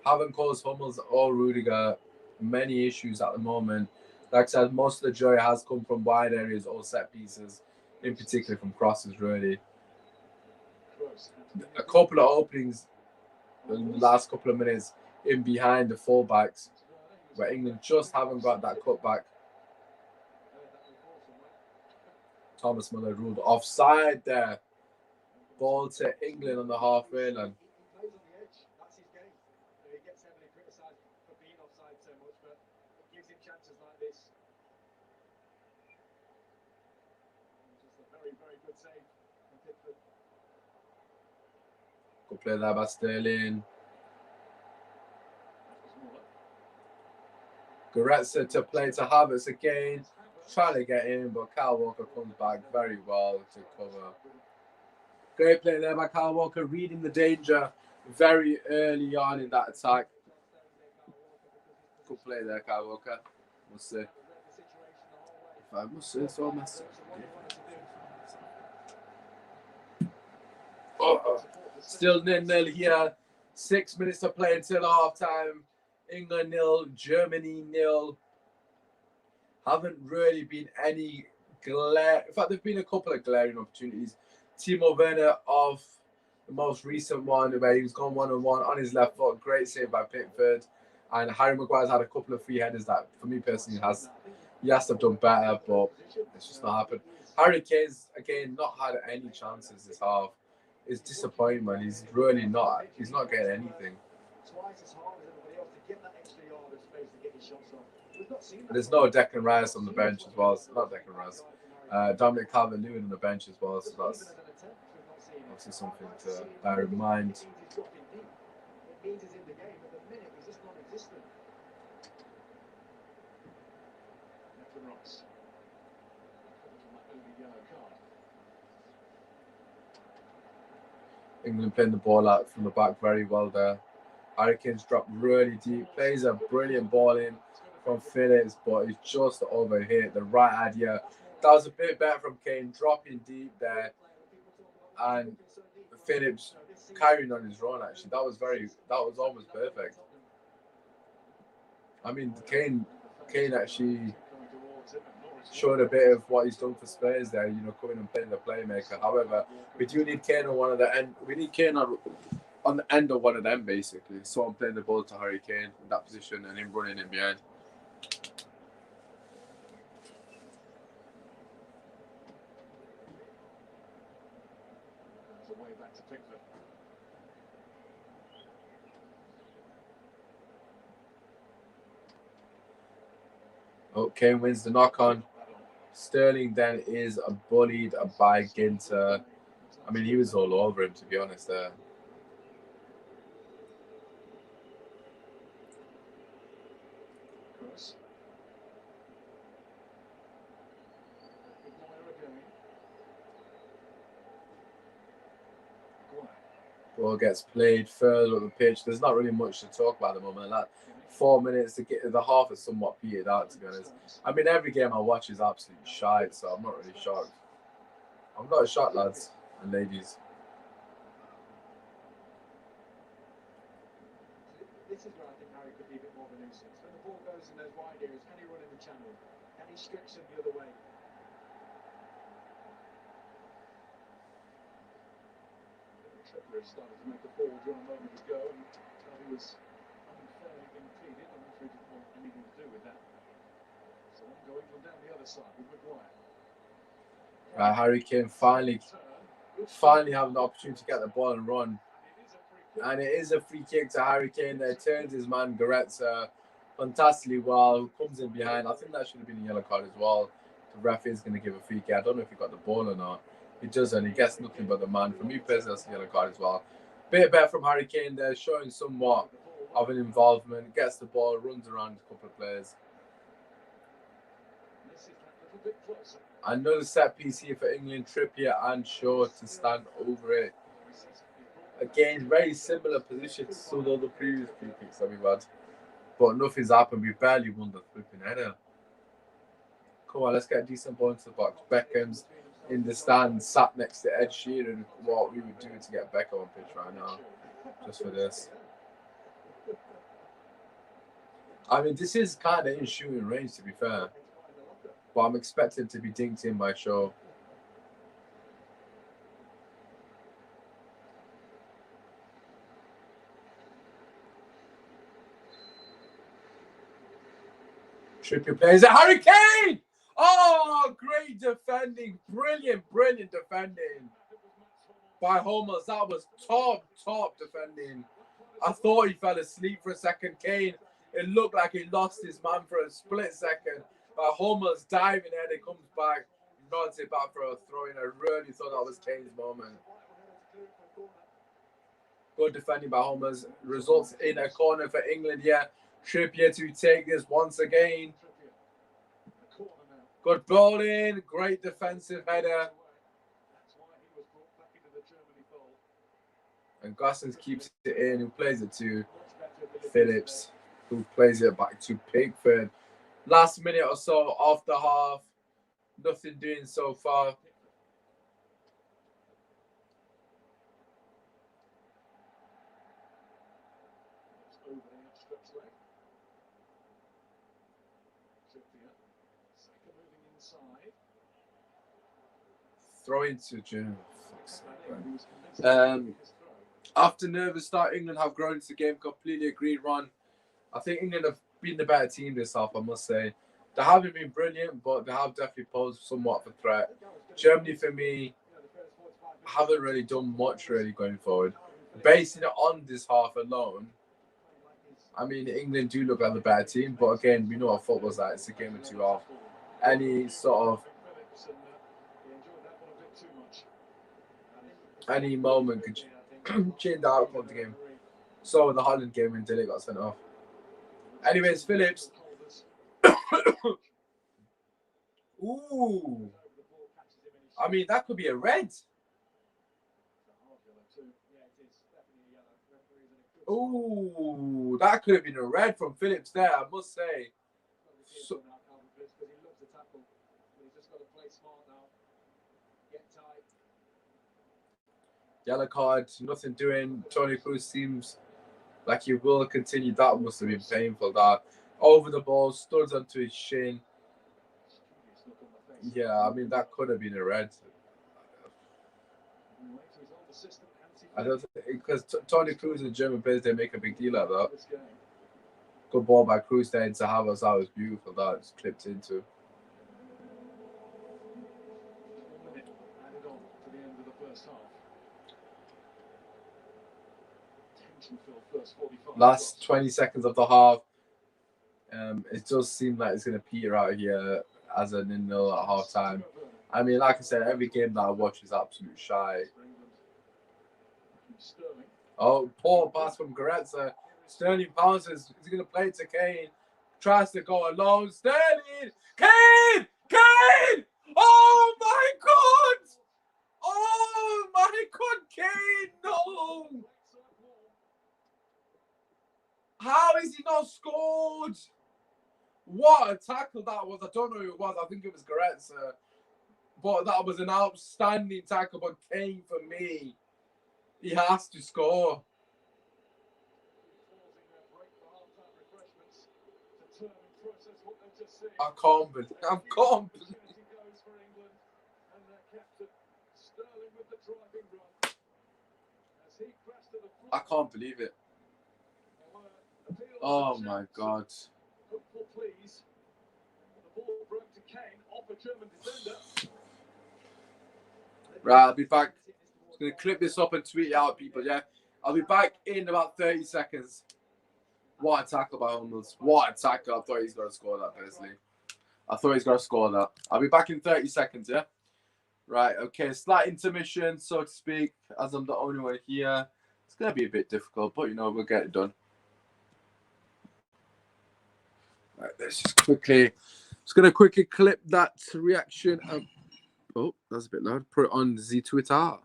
Haven't caused Hummels or Rudiger many issues at the moment. Like I said, most of the joy has come from wide areas or set pieces, in particular from crosses, really. A couple of openings in the last couple of minutes in behind the fullbacks, where England just haven't got that cutback. Thomas Muller ruled offside there. Ball to England on the halfway line. Good play there by Sterling. Goretzka to play to Havertz again. Trying to get in, but Kyle Walker comes back very well to cover. Great play there by Kyle Walker, reading the danger very early on in that attack. Good play there, Kyle Walker. Must say. If I must say so myself. Still 0-0 here. 6 minutes to play until half time. England 0, Germany 0. Haven't really been any glare. In fact, there've been a couple of glaring opportunities. Timo Werner of the most recent one, where he was gone 1-on-1 on his left foot. Great save by Pickford. And Harry Maguire's had a couple of free headers that, for me personally, he has to have done better, but it's just not happened. Harry Kane's, again, not had any chances this half. It's disappointing, man. He's really not. He's not getting anything. There's no Declan Rice on the bench as well. So not Declan Rice. Dominic Calvert-Lewin on the bench as well. So that's obviously something to bear in mind. England playing the ball out from the back very well there. Harry Kane's dropped really deep. Plays a brilliant ball in from Phillips, but it's just overhit. The right idea. That was a bit better from Kane, dropping deep there, and Phillips carrying on his run. Actually, that was almost perfect. I mean, Kane actually showed a bit of what he's done for Spurs there. Coming and playing the playmaker. However, we do need Kane on one of the end. We need Kane on the end of one of them, basically. So I'm playing the ball to Harry Kane in that position and him running in behind. Oh, Kane wins the knock on. Sterling then is bullied by Ginter. I mean, he was all over him, to be honest, there. Ball gets played further up the pitch. There's not really much to talk about at the moment. Like 4 minutes to get the half is somewhat petered out, to be honest. I mean, every game I watch is absolutely shite, so I'm not really shocked. I'm not shocked, lads and ladies. This is where I think Harry could be a bit more of a nuisance. When the ball goes in those wide areas, can he run in the channel? Can he stretch them the other way? Trippier started to make a forward run a moment ago, and he was unfairly impeded. I'm not sure he didn't want anything to do with that. So I'm going from down the other side with Maguire. Harry Kane finally having the opportunity to get the ball and run. And it is a free kick to Harry Kane there. Turns his man Goretzka fantastically well, who comes in behind. I think that should have been a yellow card as well. The ref is going to give a free kick. I don't know if he got the ball or not. He doesn't. He gets nothing but the man. For me personally, that's a yellow card as well. Bit better from Harry Kane there, showing somewhat of an involvement. Gets the ball, runs around a couple of players. Another set piece here for England. Trippier and Shaw to stand over it. Again, very similar position to some of the previous free kicks that we've had. But nothing's happened. We barely won the flipping header. Come on, let's get a decent ball into the box. Beckham's in the stand, sat next to Ed Sheeran. What we would do to get Beckham on pitch right now, just for this. I mean, this is kind of in shooting range, to be fair. But I'm expecting to be dinked in by Shaw. Trippier plays it. Harry Kane! Oh, great defending. Brilliant defending by Hummels. That was top defending. I thought he fell asleep for a second. Kane, it looked like he lost his man for a split second. But Hummels diving head, it comes back, nods it back for a throw-in. I really thought that was Kane's moment. Good defending by Hummels. Results in a corner for England here. Trippier to take this once again. Good bowling, great defensive header. And Gossens keeps it in, who plays it to Phillips, who plays it back to Pickford. Last minute or so off the half. Nothing doing so far. Throw into June. After nervous start, England have grown into the game. Completely agreed, Ron. I think England have been the better team this half, I must say. They haven't been brilliant, but they have definitely posed somewhat of a threat. Germany, for me, haven't really done much really going forward. Basing it on this half alone, I mean, England do look like the better team, but again, we know what football's like. It's a game of two halves. Any sort of any moment could change the outcome of the game. So in the Holland game when Dilly got sent off. Anyways, Phillips. Ooh. I mean, that could be a red. Ooh, that could have been a red from Phillips there, I must say. So, yellow card, nothing doing. Tony Cruz seems like he will continue. That must have been painful. That over the ball, studs onto his shin. Yeah, I mean that could have been a red. I don't think because Tony Cruz and German players they make a big deal out of that. Good ball by Cruz there into Havertz. That was beautiful. That just clipped into. Last 20 seconds of the half. It does seem like it's going to peter out here as a 0-0 at half time. I mean, like I said, every game that I watch is absolute shy. Oh, poor pass from Goretzka. Sterling bounces. Is he going to play it to Kane? Tries to go alone. Sterling! Kane! Kane! Oh my God! Oh my God, Kane! No! How is he not scored? What a tackle that was. I don't know who it was. I think it was Goretzka. But that was an outstanding tackle. But Kane, for me, he has to score. I can't believe it. I can't believe it. Oh my God. Right, I'll be back. I'm going to clip this up and tweet it out, people, yeah? I'll be back in about 30 seconds. What a tackle by Hummels. What a tackle. I thought he's going to score that, personally. I thought he's going to score that. I'll be back in 30 seconds, yeah? Right, okay. Slight intermission, so to speak, as I'm the only one here. It's going to be a bit difficult, but, we'll get it done. Right, let's just quickly... Just going to quickly clip that reaction. Oh, that's a bit loud. Put it on the Twitter.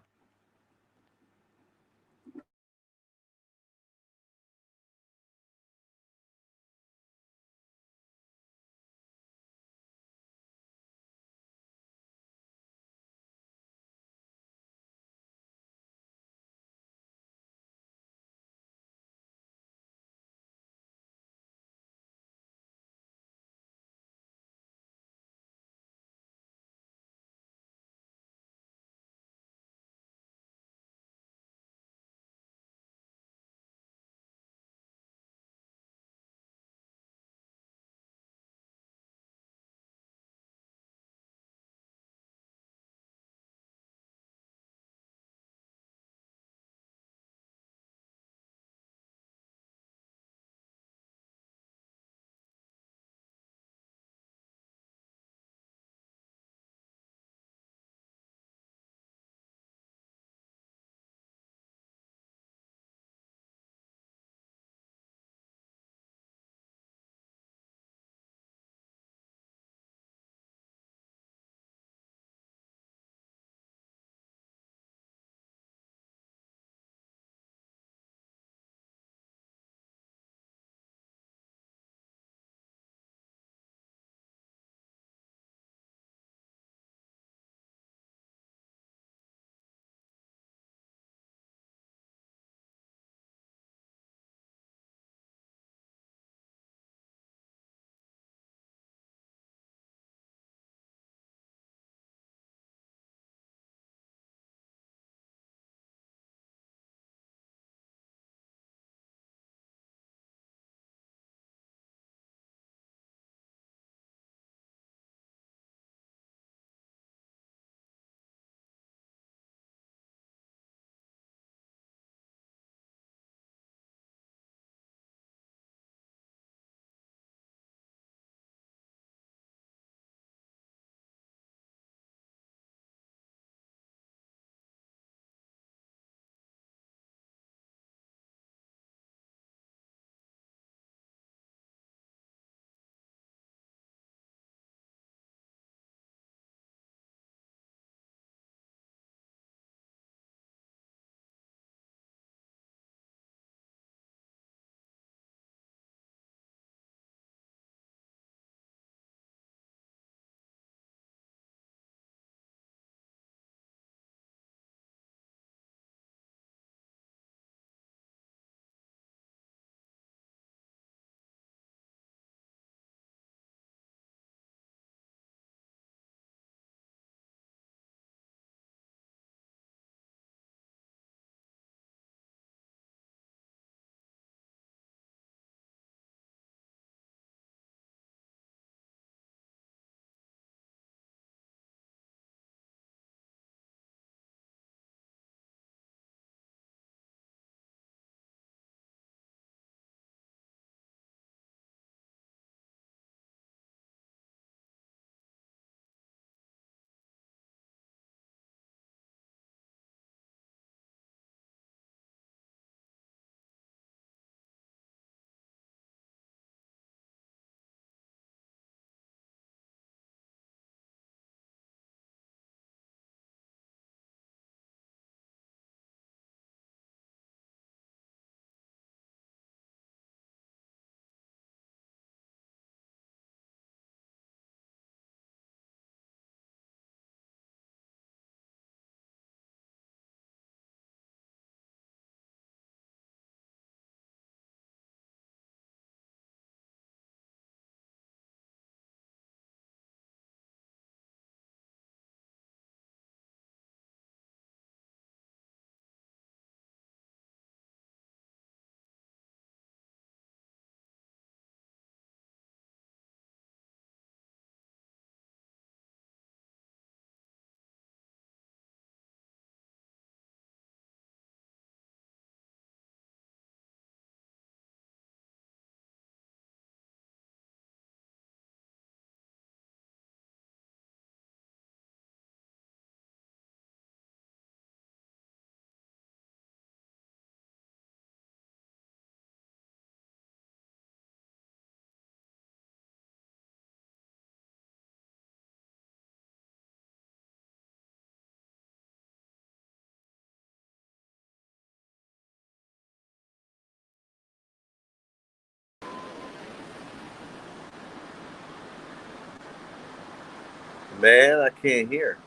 Man, I can't hear.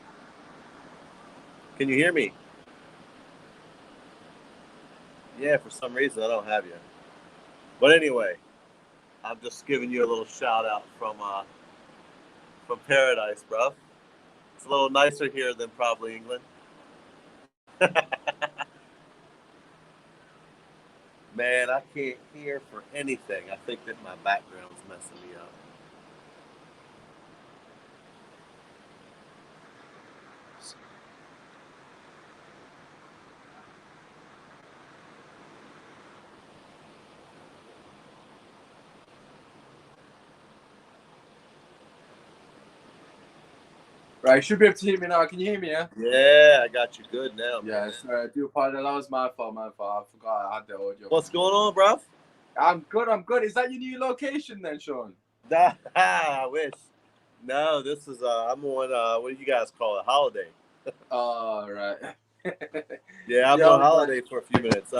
Can you hear me? Yeah, for some reason I don't have you. But anyway, I'm just giving you a little shout out from paradise, bro. It's a little nicer here than probably England. Man, I can't hear for anything. I think that my background's messing me up. Right, you should be able to hear me now. Can you hear me, yeah? Yeah, I got you good now, Yeah, man. sorry, I do apologize. That was my fault, I forgot I had the audio. What's going on, bro? I'm good. Is that your new location then, Sean? I wish. No, this is I'm on what do you guys call it? Holiday. Oh, right. Yeah, I'm on holiday for a few minutes.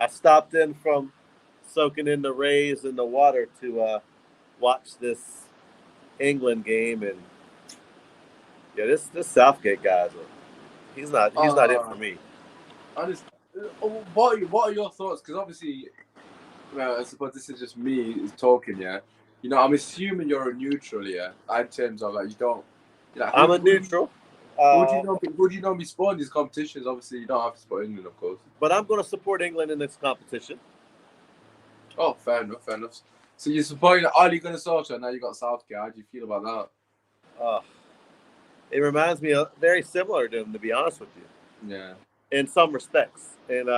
I stopped in from soaking in the rays in the water to watch this England game, and yeah, this Southgate guy's he's not it for me. Honest, what are your thoughts? Because obviously, I suppose this is just me talking. Yeah, you know, I'm assuming you're a neutral. Yeah, in terms of like you don't. I'm a neutral. Who do you normally support in these competitions? Obviously, you don't have to support England, of course. But I'm going to support England in this competition. Oh, fair enough. So you're supporting Ole Gunnar Solskjaer, now you got Southgate. How do you feel about that? It reminds me of very similar to him, to be honest with you. Yeah. In some respects, and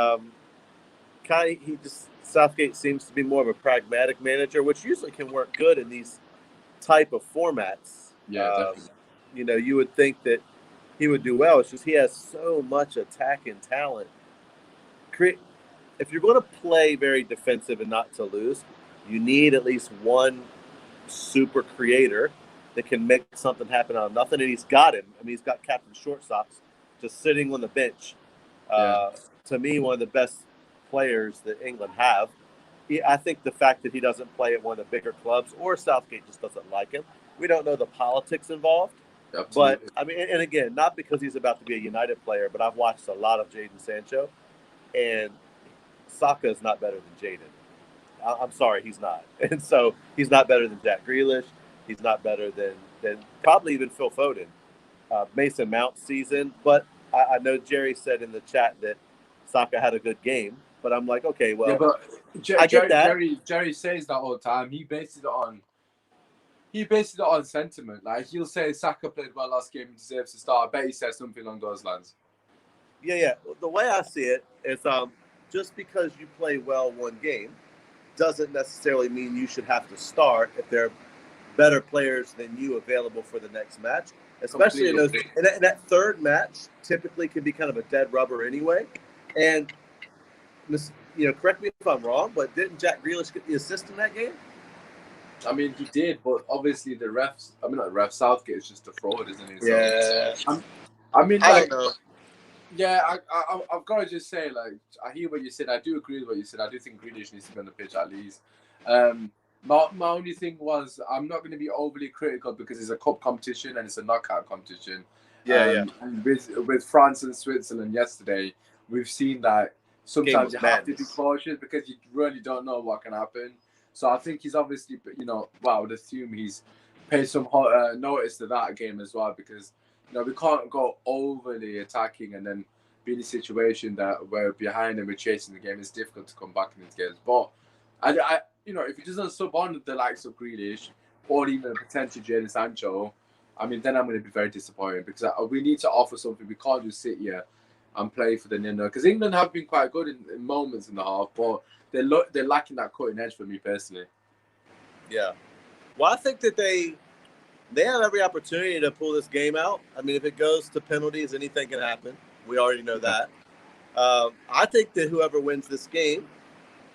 Southgate seems to be more of a pragmatic manager, which usually can work good in these type of formats. Yeah, definitely. You know, you would think that he would do well. It's just he has so much attacking talent. If you're going to play very defensive and not to lose, you need at least one super creator that can make something happen out of nothing. And he's got him. I mean, he's got Captain Short Socks just sitting on the bench. To me, one of the best players that England have. I think the fact that he doesn't play at one of the bigger clubs, or Southgate just doesn't like him. We don't know the politics involved. Absolutely. But, I mean, and again, not because he's about to be a United player, but I've watched a lot of Jadon Sancho, and Saka is not better than Jadon. I'm sorry, he's not. And so he's not better than Jack Grealish. He's not better than probably even Phil Foden. Mason Mount's season. But I know Jerry said in the chat that Saka had a good game. But I'm like, okay, well, yeah, but I get that. Jerry says that all the time. He bases it on sentiment. Like, he'll say Saka played well last game, he deserves to start. I bet he says something along those lines. Yeah. The way I see it is just because you play well one game doesn't necessarily mean you should have to start if there are better players than you available for the next match. Especially in that third match typically can be kind of a dead rubber anyway. And this, correct me if I'm wrong, but didn't Jack Grealish get the assist in that game? I mean, he did, but obviously Southgate is just a fraud, isn't he? So, yeah. I don't know. Yeah, I've got to just say, like, I hear what you said. I do agree with what you said. I do think Grealish needs to be on the pitch at least. My only thing was I'm not going to be overly critical because it's a cup competition and it's a knockout competition. Yeah. And with France and Switzerland yesterday, we've seen that sometimes you have to be cautious because you really don't know what can happen. So I think he's obviously, I would assume he's paid some notice to that game as well because, we can't go overly attacking and then be in a situation that we're behind and we're chasing the game. It's difficult to come back in these games. But, if he doesn't sub on the likes of Grealish or even a potential Jadon Sancho, I mean, then I'm going to be very disappointed because we need to offer something. We can't just sit here and play for the nil. Because England have been quite good in moments in the half, but they're lacking that cutting edge for me personally. Yeah. Well, I think that they have every opportunity to pull this game out. I mean, if it goes to penalties, anything can happen. We already know that. I think that whoever wins this game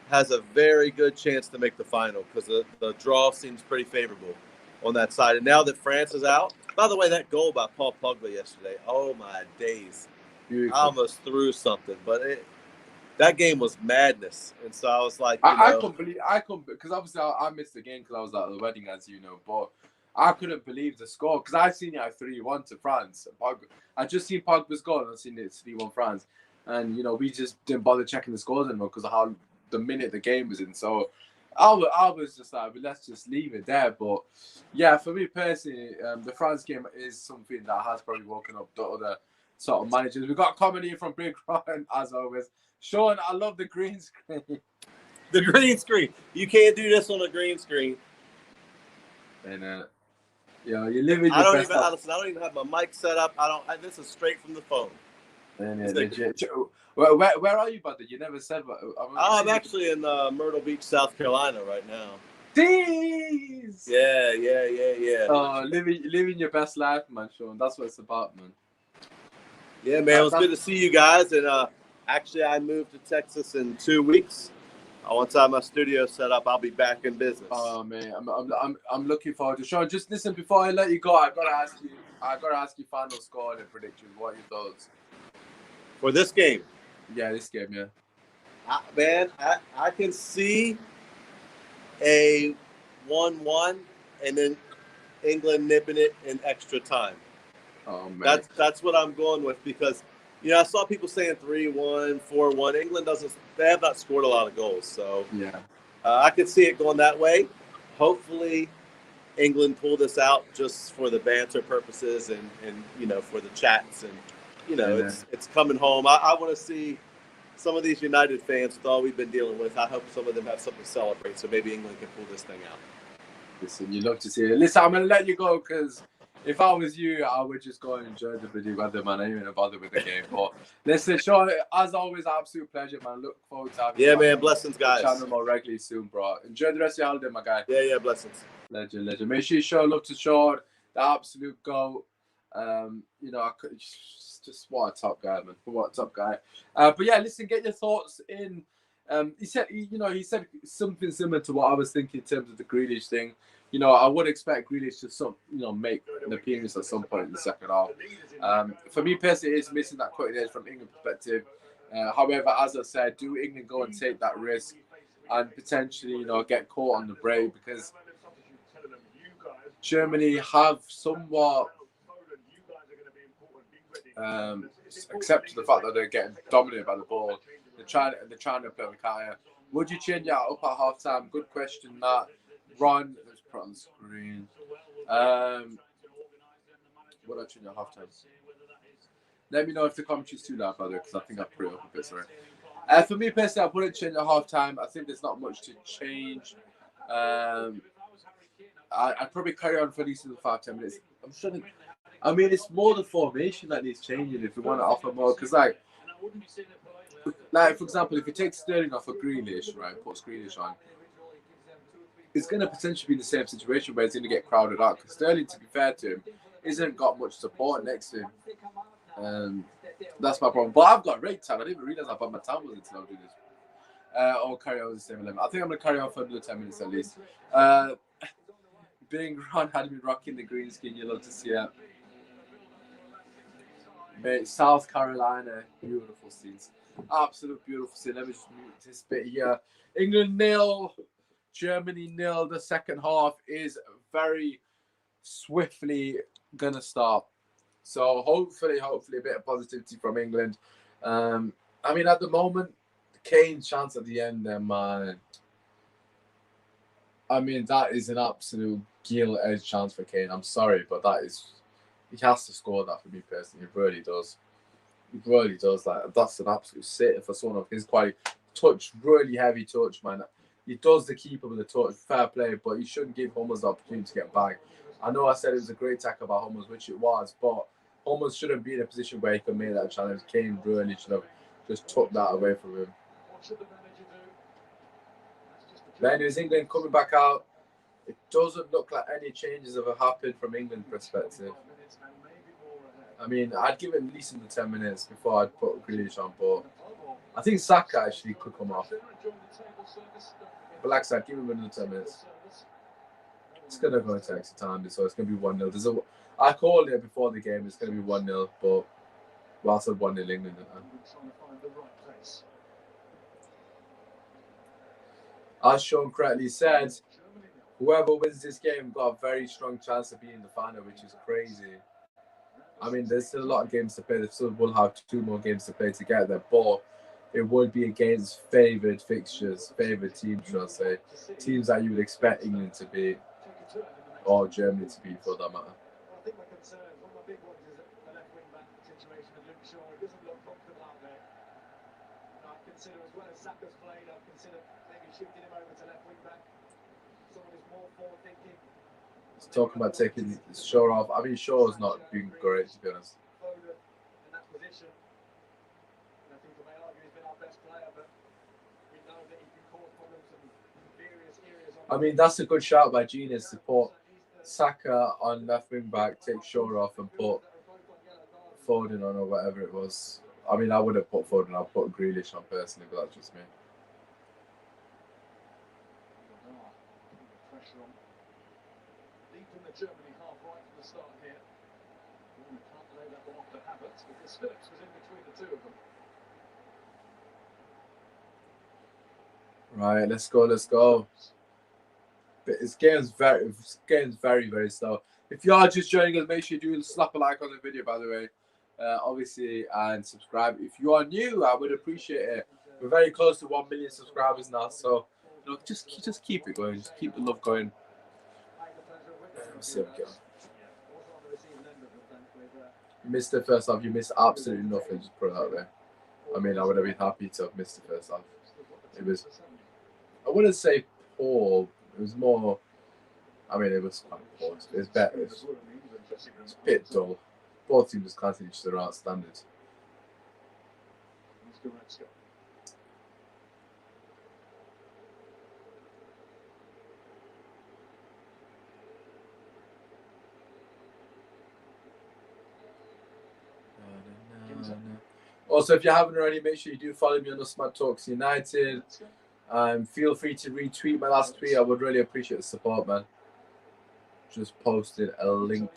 has a very good chance to make the final because the draw seems pretty favorable on that side. And now that France is out, by the way, that goal by Paul Pogba yesterday, oh my days. Beautiful. I almost threw something, but that game was madness. And so I was like, I couldn't believe, because obviously I missed the game because I was at the wedding, as you know, but I couldn't believe the score because I seen it at 3-1 to France. I just seen Pogba's goal and I seen it 3-1 France, and we just didn't bother checking the scores anymore because of how the minute the game was in. So I was just like, well, let's just leave it there. But yeah, for me personally, the France game is something that has probably woken up the other sort of managers. We got comedy from Big Ron as always. Sean, I love the green screen. The green screen. You can't do this on a green screen. And you live in your best. Listen, I don't even have my mic set up. This is straight from the phone. Legit. Where are you, buddy? You never said. I'm actually in Myrtle Beach, South Carolina right now. Jeez. Yeah. Oh, living your best life, man, Sean. That's what it's about, man. Yeah, man. It was good to see you guys. And actually, I moved to Texas in 2 weeks. Once I have my studio set up, I'll be back in business. Oh man, I'm looking forward to Sean. Just listen, before I let you go, I gotta ask you final score and prediction. What are your thoughts for this game? Yeah, this game, yeah. I can see a 1-1 and then England nipping it in extra time. Oh man, that's what I'm going with because I saw people saying 3-1, 4-1. England they have not scored a lot of goals, so yeah, I could see it going that way. Hopefully, England pull this out just for the banter purposes and for the chats and it's coming home. I want to see some of these United fans with all we've been dealing with. I hope some of them have something to celebrate, so maybe England can pull this thing out. Listen, you love to see it. Listen, I'm gonna let you go because if I was you, I would just go and enjoy the bloody weather, man. I ain't even bother with the game. But listen, Sean, as always, absolute pleasure, man. Look forward to having you. Yeah, man. Blessings, guys. Channel more regularly soon, bro. Enjoy the rest of your holiday, my guy. Yeah, blessings. Legend. Make sure you show love to Sean, the absolute goat. Just what a top guy, man. What a top guy. But yeah, listen, get your thoughts in. He said something similar to what I was thinking in terms of the Grealish thing. I would expect Grealish to make an appearance at some point in the second half. For me personally, it's missing that cutting edge from England perspective. However, as I said, do England go and take that risk and potentially, get caught on the break because Germany have somewhat accepted the fact that they're getting dominated by the ball. They're trying to play the counter. Would you change that up at half time? Good question. That Ron, let's put on the screen. Would I change at half time? Let me know if the commentary's too loud, brother, because I think I put it up a bit. Sorry. For me personally, I wouldn't change at half time. I think there's not much to change. I'd probably carry on for at least 5-10 minutes. It's more the formation that needs changing if we want to offer more. Because, like for example, if you take Sterling off of Grealish, right, puts Grealish on, it's going to potentially be the same situation where it's going to get crowded out. Because Sterling, to be fair to him, isn't got much support next to him. That's my problem. But I've got rate time. I didn't even realize how bad my time was until I'm doing this. I'll carry on with the same 11. I think I'm going to carry on for another 10 minutes at least. Being Ron had me rocking the green skin. You love to see it. Mate, South Carolina, beautiful scenes. Absolute beautiful scene. Let me just mute this bit here. England 0, Germany 0. The second half is very swiftly going to start. So hopefully a bit of positivity from England. At the moment, Kane's chance at the end there, man. That is an absolute gilt-edged chance for Kane. I'm sorry, but he has to score that for me personally. He really does. That's an absolute sitter for someone of his quality. Touch, really heavy touch, man. He does the keeper with the touch, fair play, but he shouldn't give Hummels the opportunity to get back. I know I said it was a great tackle by Hummels, which it was, but Hummels shouldn't be in a position where he could make that challenge. Kane really should have just took that away from him. But anyways, England coming back out. It doesn't look like any changes have happened from England perspective. I'd give it at least another 10 minutes before I'd put Grealish on, but I think Saka actually could come off. But like I said, give him another 10 minutes. It's going to go into extra time, so it's going to be 1-0. I called it before the game, it's going to be 1-0, but I said 1-0 England. As Sean correctly said, Whoever wins this game got a very strong chance of being the final, which is crazy. I mean, there's still a lot of games to play. They still will have 2 more games to play to get there, but it would be against favoured fixtures, favoured teams, should I say. Teams that you would expect England to beat, or Germany to beat for that matter. I think my concern, one of my big ones is the left wing back situation with Luke Shaw. It doesn't look comfortable out there. I'd consider, as well as Saka's played, I'd consider maybe shifting him over to left wing back. Someone who's more forward thinking. He's talking about taking Shaw off. I mean, Shaw's not been great, to be honest. In that position, and I think you may argue he's been our best player, but we know that he can cause problems in various areas. I mean, that's a good shout by Genius to put Saka on left wing back, take Shaw off, and put Foden on or whatever it was. I mean, I would have put Foden. I'd put Grealish on personally, but that's just me. Pressure on. Deep in the Germany half right from the start here. Can't lay that one off to Havertz because Phillips was in between the two of them. Right, let's go, let's go. But this game's very, very slow. If you are just joining us, make sure you do slap a like on the video, by the way. Obviously, and subscribe. If you are new, I would appreciate it. We're very close to 1 million subscribers now, so you know, just keep it going. Just keep the love going. Let's see how we get on. You missed the first half. You missed absolutely nothing. Just put it out there. I mean, I would have been happy to have missed the first half. It was, I wouldn't say poor. It was more, I mean, it was quite poor. It was better. It was a bit dull. Both teams can't each other out standards. Also, if you haven't already, make sure you do follow me on the Smart Talks United. Feel free to retweet my last tweet. I would really appreciate the support, man. Just posted a link.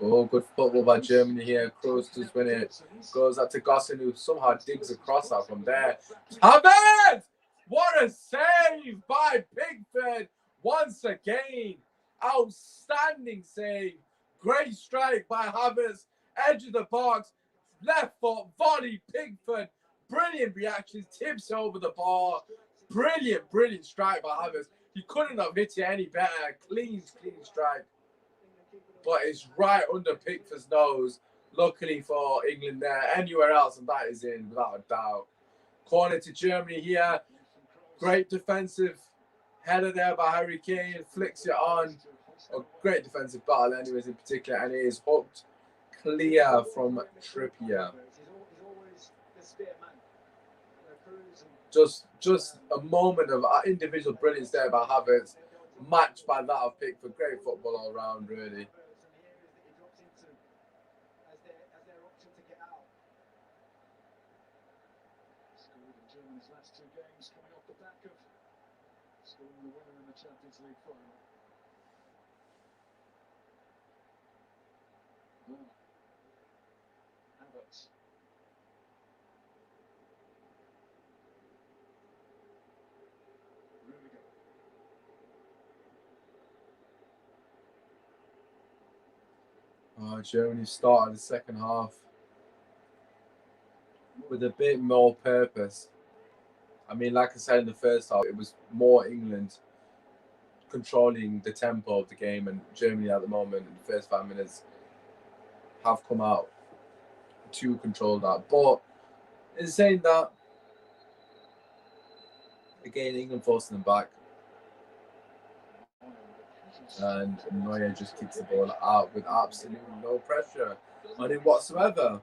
Oh, good football by Germany here. Kroos does win it. Goes out to Gossin, who somehow digs across that from there. Havertz! What a save by Pickford once again. Outstanding save. Great strike by Havertz. Edge of the box. Left foot, volley, Pickford. Brilliant reactions. Tips over the bar. Brilliant strike by Havertz. He couldn't have hit it any better. Clean strike. But it's right under Pickford's nose. Luckily for England there. Anywhere else, and that is in without a doubt. Corner to Germany here. Great defensive header there by Harry Kane. Flicks it on. A great defensive battle anyways in particular. And it is hooked clear from Trippier. Just a moment of individual brilliance there by Havertz. Matched by that of Pickford. Great football all round, really. Germany's last 2 games coming off the back of scoring the winner in the Champions League final. Havertz. Germany started the second half with a bit more purpose. I mean, like I said in the first half, it was more England controlling the tempo of the game, and Germany at the moment in the first 5 minutes have come out to control that. But in saying that, again, England forcing them back. And Neuer just kicks the ball out with absolutely no pressure on him whatsoever.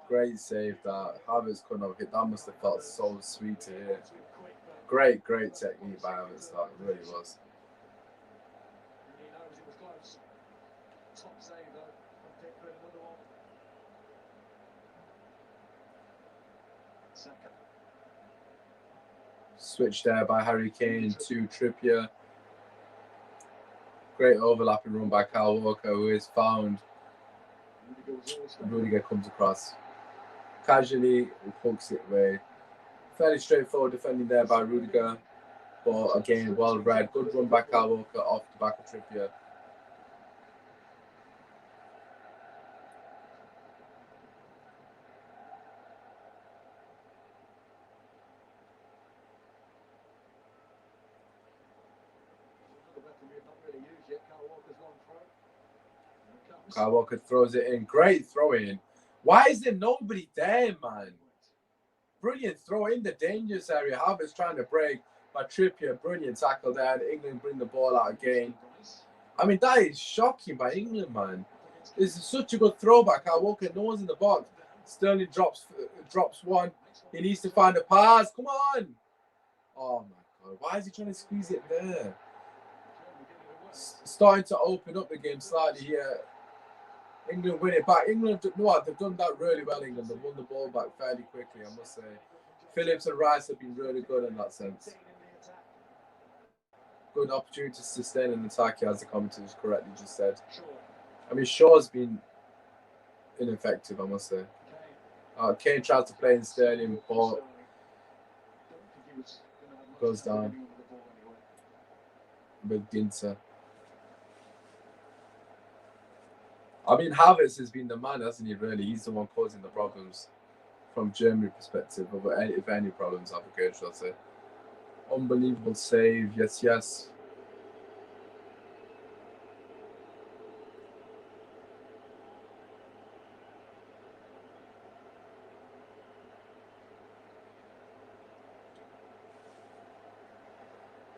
Great save that. Havertz couldn't have hit. That must have felt so sweet to hear. Great technique by Havertz. That really was. Switch there by Harry Kane to Trippier. Great overlapping run by Kyle Walker, who is found Rudiger comes across casually and hooks it away. Fairly straightforward defending there by Rudiger. But again, well read. Good run by Kyle Walker off the back of Trippier. Kyle Walker throws it in. Great throw in. Why is there nobody there, man? Brilliant throw in the dangerous area. Havertz trying to break by Trippier. Brilliant tackle there. And England bring the ball out again. I mean, that is shocking by England, man. This is such a good throwback. Kyle Walker, no one's in the box. Sterling drops one. He needs to find a pass. Come on. Oh, my God. Why is he trying to squeeze it there? Starting to open up the game slightly here. England win it back. England, you know what, they've done that really well, England. They've won the ball back fairly quickly, I must say. Phillips and Rice have been really good in that sense. Good opportunity to sustain an attack, as the commentators correctly just said. I mean, Shaw's been ineffective, I must say. Kane tries to play in Sterling, but goes down with Ginter. I mean, Havertz has been the man, hasn't he, really? He's the one causing the problems from Germany perspective, if any problems have occurred, shall I say. Unbelievable save, yes, yes.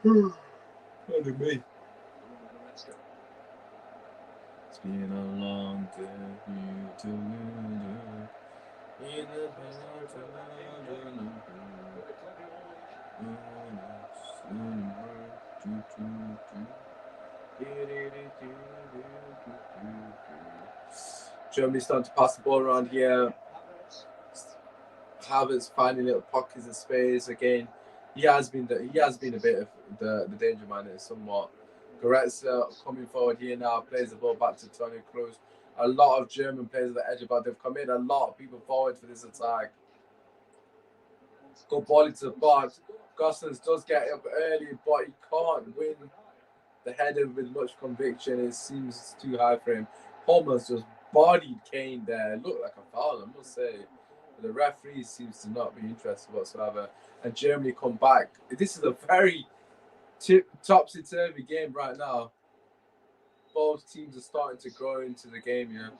Pardon me. It's been a long day Germany's starting to pass the ball around here. Havertz finding little pockets of space again. He has been a bit of the danger man somewhat. Goretzka coming forward here now, plays the ball back to Toni Kroos. A lot of German players at the edge of it. They've committed a lot of people forward for this attack. Good ball into the box. Gosens does get up early, but he can't win the header with much conviction. It seems too high for him. Hummels just bodied Kane there. It looked like a foul, I must say. The referee seems to not be interested whatsoever. And Germany come back. This is a very topsy-turvy game right now. Both teams are starting to grow into the game here.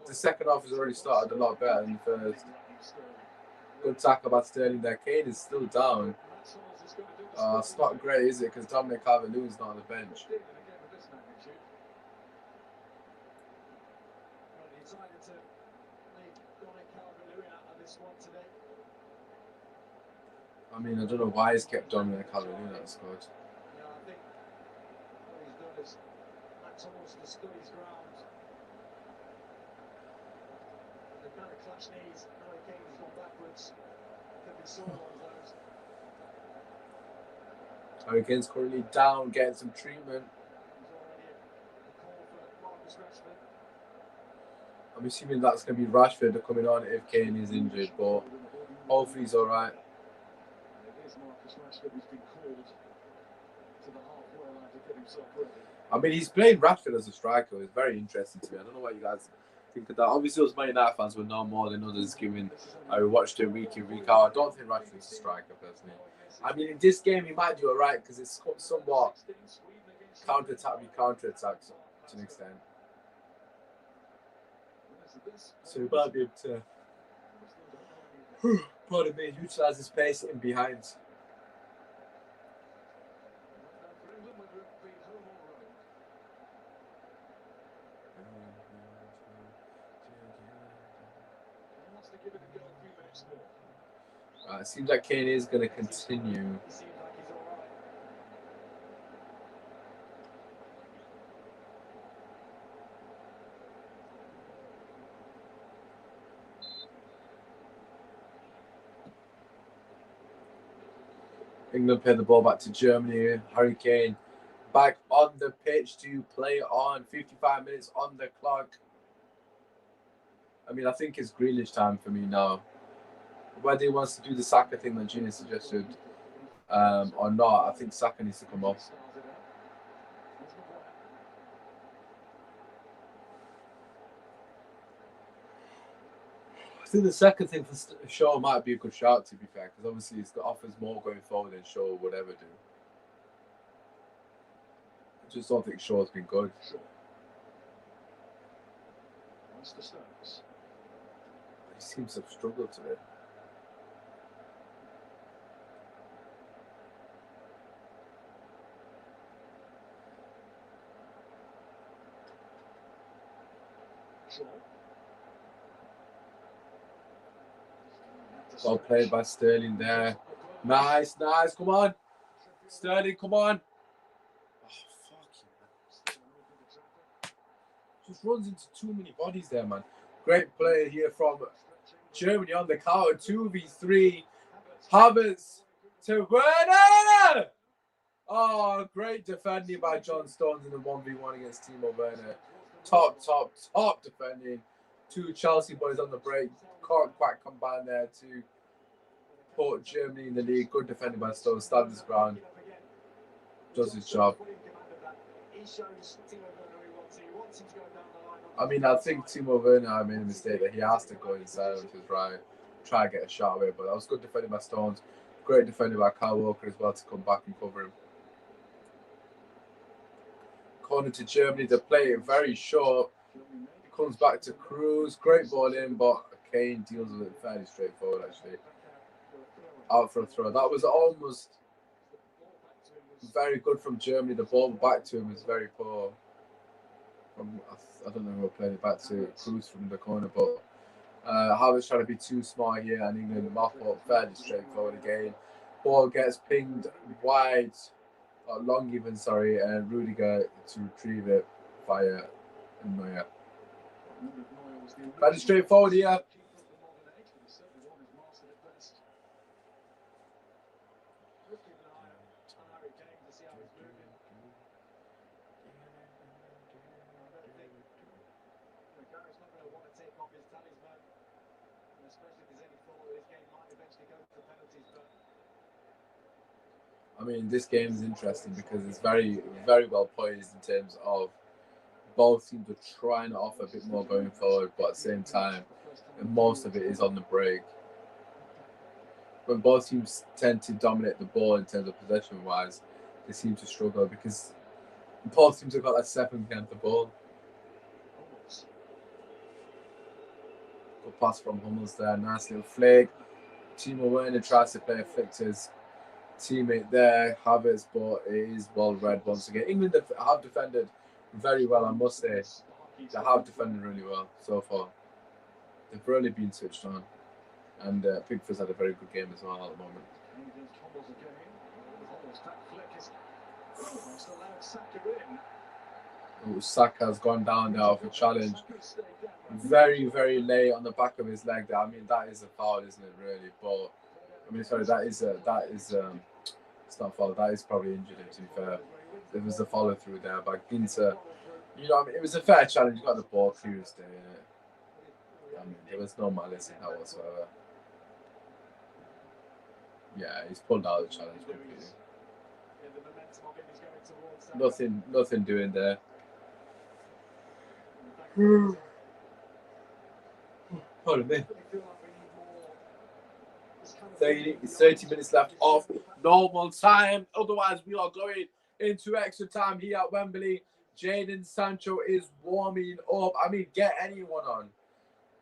The second half has already started a lot better than the first. Good tackle by Sterling there. Kane is still down. It's not great, is it? Because Dominic Calvert-Lewin's not on the bench. I mean, I don't know why he's kept Dominic Calvert-Lewin out of the squad. Yeah, I think what he's done is McDonald's to stood his ground. The kind of clutch knees, Harry Kane has gone backwards. Could be sore on those. Harry Kane's currently down, getting some treatment. There's already a call for Marcus Rashford. I'm assuming that's going to be Rashford coming on if Kane is injured, but hopefully he's all right. Marcus Rashford has been called to the halfway line to get himself ready. I mean, he's playing Rashford as a striker. It's very interesting to me. I don't know what you guys think of that. Obviously, us Man United fans will know more than others, given I watched him week in, week out. I don't think Rashford's a striker, personally. I mean, in this game, he might do it right because it's somewhat counter-attack to an extent. So he might be able to, pardon me, utilise his pace in behind. It seems like Kane is going to continue. England play the ball back to Germany. Harry Kane back on the pitch to play on. 55 minutes on the clock. I mean, I think it's Grealish time for me now. Whether he wants to do the Saka thing that Gina suggested or not, I think Saka needs to come off. I think the second thing for Shaw might be a good shout, to be fair, because obviously it's got offers more going forward than Shaw would ever do. I just don't think Shaw's been good. He seems to have struggled today. Well played by Sterling there. Nice. Come on. Sterling, come on. Oh, fuck. Just runs into too many bodies there, man. Great play here from Germany on the counter. 2v3. Havertz to Werner. Oh, great defending by John Stones in the 1v1 against Timo Werner. Top defending. Two Chelsea boys on the break. Can't quite combine there to put Germany in the league. Good defending by Stones. Stands his ground. Does his job. I mean, I think Timo Werner made a mistake that he has to go inside of his right, try to get a shot away. But that was good defending by Stones. Great defending by Kyle Walker as well to come back and cover him. Corner to Germany. They play it very short. Comes back to Cruz. Great ball in, but Kane deals with it fairly straightforward, actually. Out for a throw. That was almost very good from Germany. The ball back to him is very poor. I don't know who played it back to Cruz from the corner, but Havertz trying to be too smart here, and England mop up fairly straightforward again. Ball gets pinged wide, long even, sorry, and Rudiger to retrieve it via Neuer. Fairly straightforward here. I mean, this game is interesting because it's very, very well poised in terms of both teams are trying to offer a bit more going forward, but at the same time, most of it is on the break. When both teams tend to dominate the ball in terms of possession-wise, they seem to struggle because both teams have got that second behind the ball. Good pass from Hummels there, nice little flick. Timo Werner tries to play a flick to his teammate there, Havertz, but it is well read once again. England have defended very well, I must say. They have defended really well so far. They've really been switched on. And Pickford's had a very good game as well at the moment. Oh, Saka's gone down now for challenge. Very, very late on the back of his leg there. I mean, that is a foul, isn't it, really? But, I mean, sorry, it's not a foul. That is probably injured, to be fair. There was a follow through there, but Ginter, you know, I mean, it was a fair challenge. You got the ball clear as day. I mean, there was no malice in that whatsoever. Yeah, he's pulled out the challenge completely. Nothing doing there. Pardon me. 30 minutes left of normal time. Otherwise, we are going into extra time here at Wembley. Jadon Sancho is warming up. I mean, get anyone on.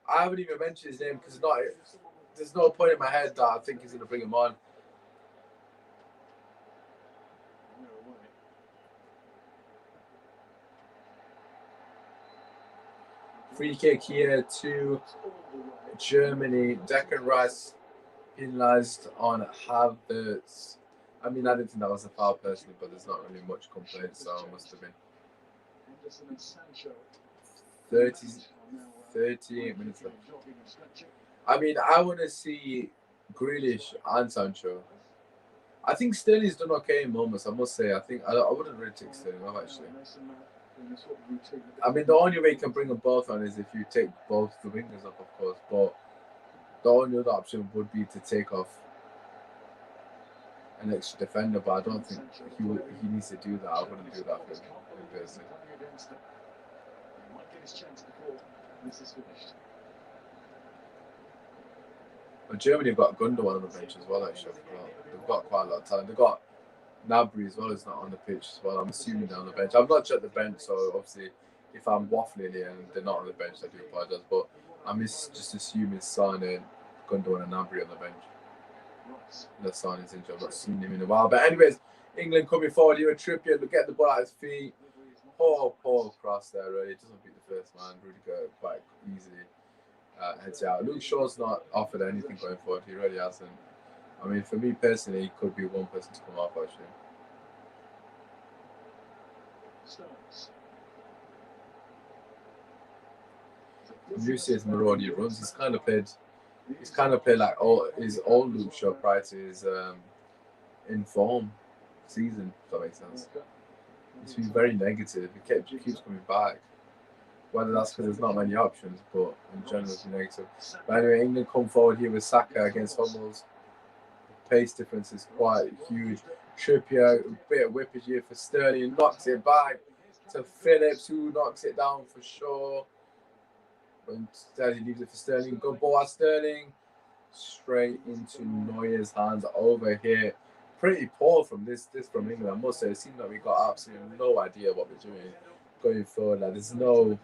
I haven't even mentioned his name because there's no point in my head that I think he's going to bring him on. Free kick here to Germany. Declan Rice penalised on Havertz. I mean, I didn't think that was a foul personally, but there's not really much complaint, so it must have been. 38 minutes left. I mean, I want to see Grealish and Sancho. I think Sterling's done okay in moments, I must say. I think I wouldn't really take Sterling off, actually. I mean, the only way you can bring them both on is if you take both the wingers off, of course. But the only other option would be to take off an extra defender. But I don't think he needs to do that. I wouldn't do that for him, personally. But Germany have got Gundogan on the bench as well, actually. They've got quite a lot of talent. They've got Nabry as well, who's not on the pitch as well. I'm assuming they're on the bench. I've not checked the bench, so obviously if I'm waffling here and they're not on the bench, I do apologise. But I'm just assuming Son and Gundogan and Nabry on the bench. The Son is injured. I've not seen him in a while. But anyways, England coming forward here. Trippier to get the ball at his feet. Poor cross there, really. Doesn't beat the first man. Rudiger quite easily heads out. Luke Shaw's not offered anything going forward. He really hasn't. I mean, for me personally, he could be one person to come off, actually. You see his Maroni runs. He's kind of played like his old Luke Shaw prior to his in form season. If that makes sense. He's been very negative. He keeps coming back. Whether that's because there's not many options, but in general, it's negative. But anyway, England come forward here with Saka against Hummels. The pace difference is quite huge. Trippier, a bit of whippage here for Sterling, knocks it back to Phillips, who knocks it down for sure. But instead, he leaves it for Sterling. Good ball at Sterling. Straight into Neuer's hands over here. Pretty poor from from England, I must say. It seems like we got absolutely no idea what we're doing going forward. Like, there's no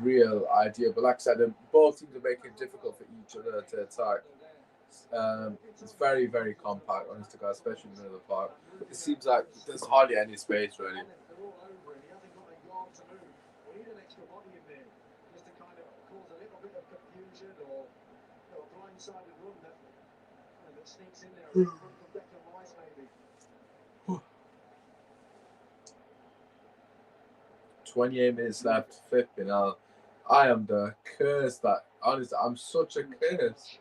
real idea. But like I said, both teams are making it difficult for each other to attack. It's very, very compact, honest to God, especially in the middle of the park. It seems like there's hardly any space, really. Sneaks in there, from Declan Rice, maybe. 28 minutes left, flipping hell. I am the curse that, honestly, I'm such a curse.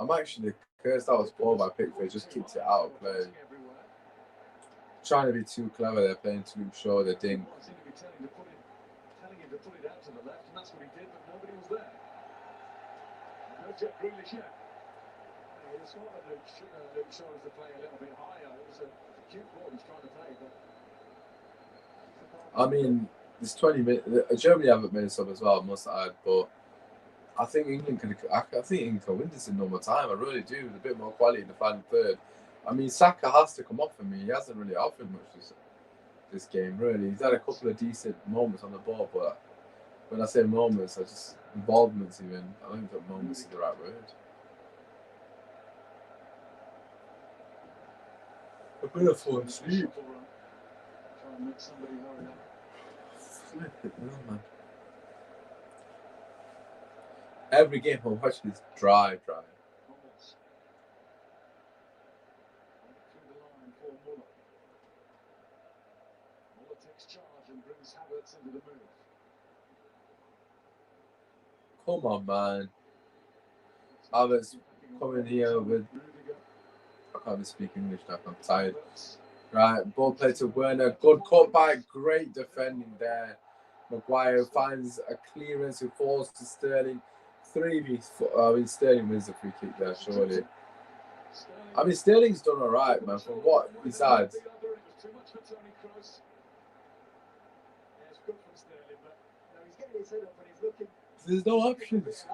I'm actually the curse that was ball by Pickford, just kicked it out of play. Trying to be too clever, they're playing too short, they think. Telling him to put it out to the left, and that's what he did, but nobody was there. No Jack Grealish yet. He was sort of Luke Shaw to play a little bit higher. It was a cute ball he's trying to play, but I mean, this 20 minutes. Germany haven't made a sub as well, must add, but I think England can win this in normal time. I really do, with a bit more quality in the final third. I mean, Saka has to come off for me. He hasn't really offered much this game, really. He's had a couple of decent moments on the ball, but when I say moments, I just involvements even. I don't think moments is the right word. I'm gonna fall asleep. Flip it, man. Every game I'm watching is dry. Come on, man. Havertz coming here with. I can't even speak English now. I'm tired. Right, ball play to Werner. Good cutback. Great defending there. Maguire finds a clearance who falls to Sterling. 3v4. I mean, Sterling wins the free kick there, surely. I mean, Sterling's done all right, man, for what he's had. There's no options.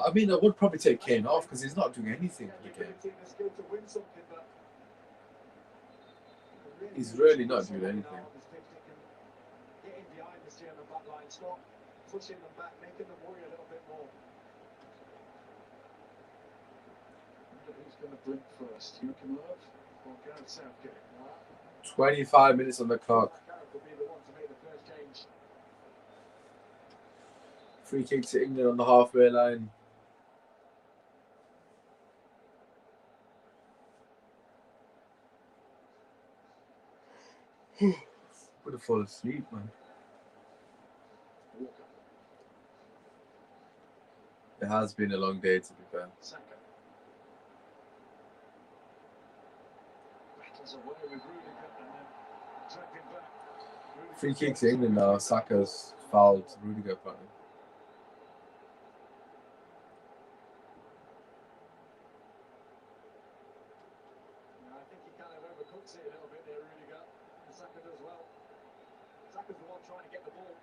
I mean, I would probably take Kane off because he's not doing anything for the game. He's really not doing anything. Getting behind this German back line, stop pushing them back, making them worry a little bit more. Who's going to blink first? Joachim Löw or Gareth Southgate? 25 minutes on the clock. Free kick to England on the halfway line. Would have fallen asleep, man. Walker. It has been a long day, to be fair. Saka. Battles away with Rudiger and then dragged him back. Rudiger Free kicks goes. England now. Saka's fouled Rudiger, apparently. I think he kind of overcooks it a little bit there, Rudiger. And Saka does well. Saka's the one trying to get the ball.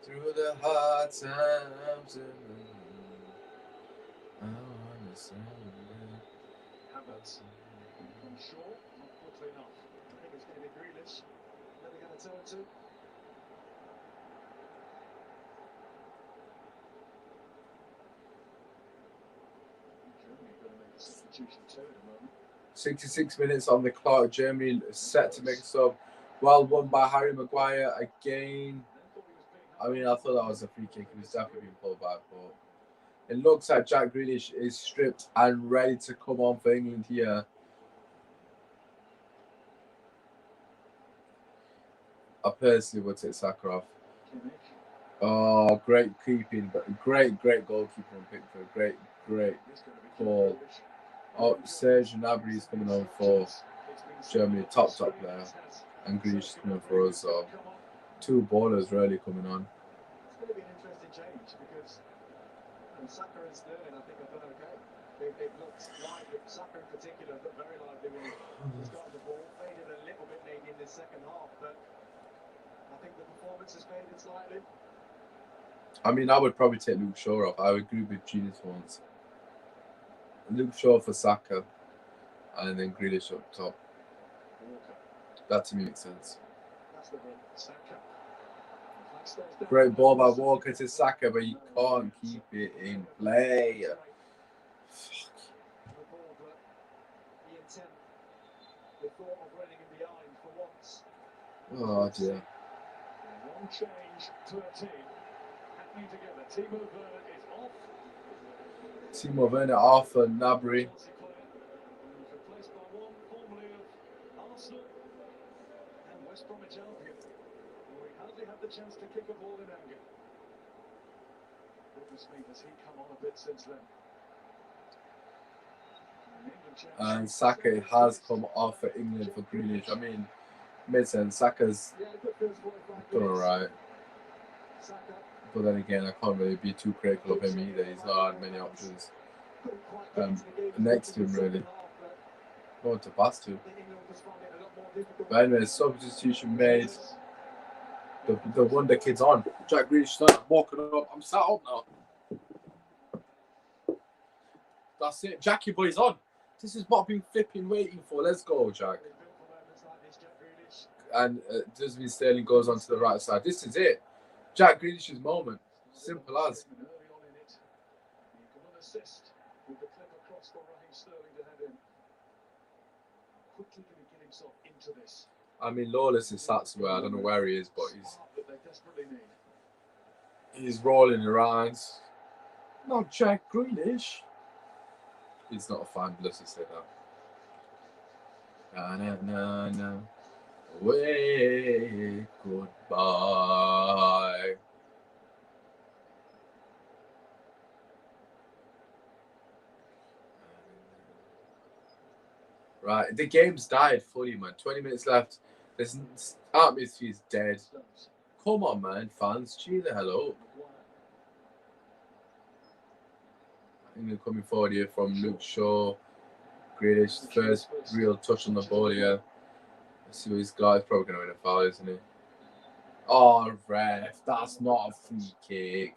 Through the hard times, I wanna say Havertz. Unsure, not quickly enough. I think it's going to be Grealish. Never going to turn to. Germany going to make a substitution too at the moment. 66 minutes on the clock. Germany set to make a sub. Well won by Harry Maguire again. I mean, I thought that was a free kick. It was definitely being pulled back, but it looks like Jack Grealish is stripped and ready to come on for England here. I personally would take Saka off. Oh, great keeping, but great goalkeeper on Pickford. Great call. Oh, Serge Gnabry is coming on for Germany, top player, and Grealish is coming for us. So two ballers really coming on. It's going to be an interesting change because Saka and Sterling, I think, have done okay. They've looked lively. Saka in particular looked very lively when he's gotten the ball. Faded a little bit maybe in the second half, but I think the performance has faded slightly. I mean, I would probably take Luke Shaw off. I would agree with Genius once. Luke Shaw for Saka, and then Grealish up top. Walker. That to me makes sense. That's the ball. Saka. Great ball by Walker to Saka, but you can't keep it in play. Fuck. The ball, but the intent, the thought of running him behind for once. Oh dear. One change to a team. Happening together. Timo Werner is off. Timo Werner off for Gnabry. Chelsea player. He's replaced by one formerly of Arsenal and West Bromwich Albion. We hardly had the chance to kick a ball in anger. Goodness me, has he come on a bit since then? And Saka has come off for England for Grealish. I mean, makes sense. Saka's done alright. But then again, I can't really be too critical of him either. He's not had many options next to him, really. No one to pass to. But anyway, substitution made. The Wonder Kid's on. Jack Grealish is walking up. I'm sat up now. That's it. Jackie boy's on. This is what I've been flipping waiting for. Let's go, Jack. And Desmond Sterling goes onto the right side. This is it. Jack Grealish's moment. Simple as. I mean, Lawless is sat somewhere. I don't know where he is, but he's rolling around. Not Jack Grealish. He's not a fan, but let's just say that. Na. Way goodbye. Right, the game's died fully, man. 20 minutes left. This atmosphere's dead. Come on, man, fans, cheer the hell up. England coming forward here from Luke Shaw. Grealish, first real touch on the ball here. Let's see what he's got. He's probably going to win a foul, isn't he? Oh, ref, that's not a free kick.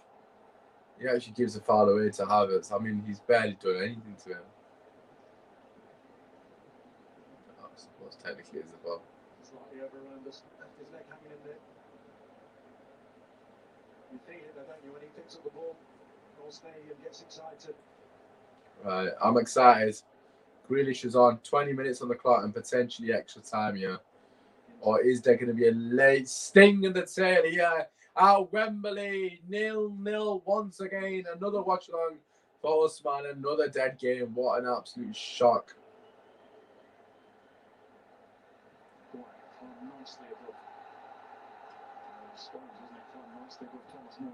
He actually gives a foul away to Havertz. I mean, he's barely done anything to him. I suppose technically it's a foul. Slightly overrun, his leg hanging in there. You feel it, don't you, when he picks up the ball? The whole stadium gets excited. Right, I'm excited. Grealish is on. 20 minutes on the clock and potentially extra time here. Or is there going to be a late sting in the tail here? at Wembley. 0-0 once again. Another watch along for us, man. Another dead game. What an absolute shock. Nicely above. Stones, wasn't it? Nicely above Thomas Muller.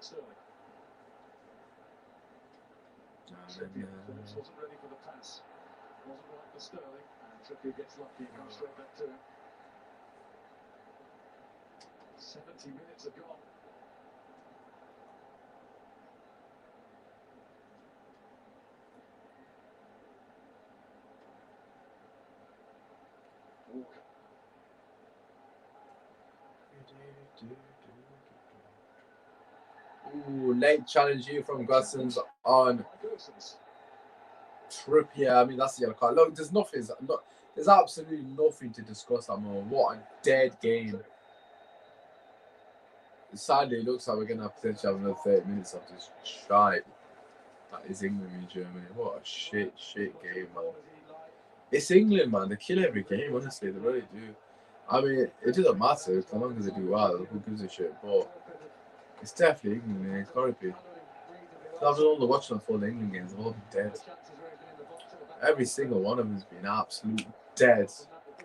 Sterling. Phillips wasn't ready for the pass. Wasn't right for Sterling. And Trippier gets lucky and comes straight back to him. 70 minutes have gone. Walker. Ooh, late challenge here from Gossens on Trippier. I mean, that's the yellow card. Look, there's nothing. There's absolutely nothing to discuss at the moment. What a dead game. Sadly, it looks like we're going to potentially have another 30 minutes of this shite. That is England v Germany. What a shit game, man. It's England, man. They kill every game, honestly. They really do. I mean, it doesn't matter. As long as they do well, who gives a shit? But it's definitely England, man. It's got to be. I've done all the watching for the England games. They've all been dead. Every single one of them has been absolute dead.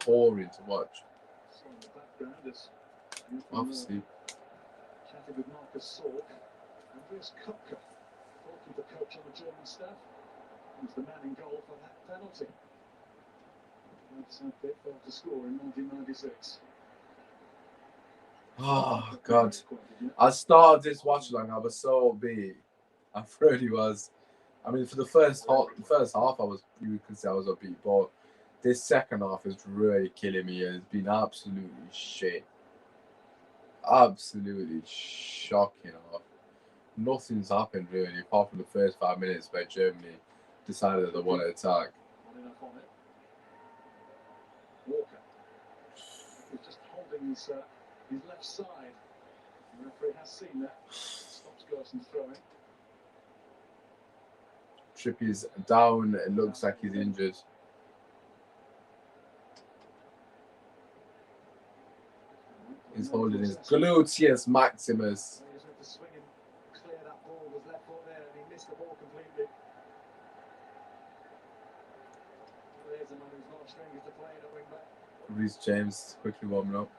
Boring to watch. Obviously. Chatting with Marcus Sork. Andreas Kupka, goalkeeper coach on the German staff. He's the man in goal for that penalty. Outside bit failed to score in 1996. Oh, God. I started this watch along. I was so big. I really was. I mean, for the first half, you could say I was upbeat, but this second half is really killing me. It's been absolutely shit. Absolutely shocking. Nothing's happened really, apart from the first 5 minutes where Germany decided that they want to attack. Walker. He's just holding his left side. The referee has seen that. Stops Gerson's throwing. Trippier's down. It looks like he's injured. He's holding his gluteus maximus. He just went to swing and clear that ball with left foot there, and he missed the ball completely. There's a man who's not stranger to playing at wing back. Reece James quickly warming up.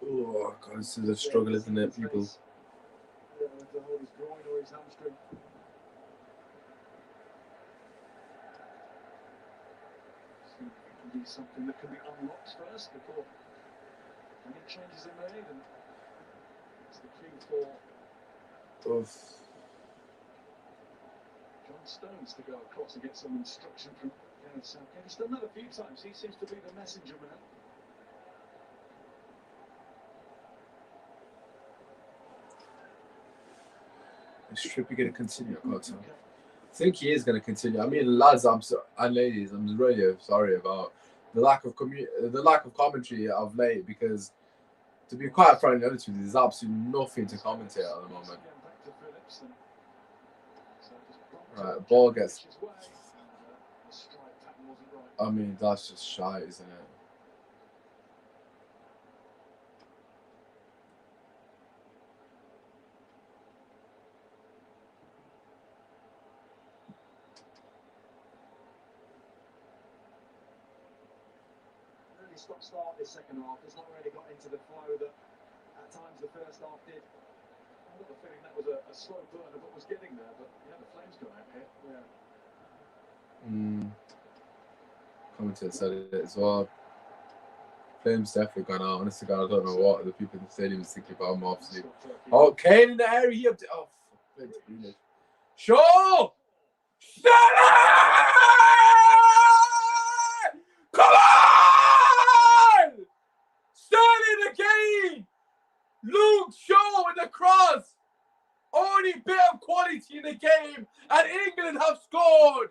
Oh God, this is a struggle, isn't it, people? To hold his groin or his hamstring. Be something that can be unlocked first before any changes are made, and it's the key for John Stones to go across and get some instruction from Gareth Southgate. He's done that a few times. He seems to be the messenger man. Is Trippier going to continue? I think he is going to continue. I mean, lads, and ladies, I'm really sorry about the lack of commentary of late, because, to be quite frank and honest with you, there's absolutely nothing to commentate at the moment. Right, ball gets. I mean, that's just shy, isn't it? Stop-start this second half. It's not really got into the flow that at times the first half did. I've got the feeling that was a slow burn of what was getting there, but yeah, the flames gone out here. Yeah. Commentator said it as well. Flames definitely gone out. Honestly, God, I don't know what the people in the stadium is thinking about. I'm obviously. Oh, Kane in the area. Oh, sure! Come on! Sterling again! Luke Shaw with the cross! Only bit of quality in the game, and England have scored!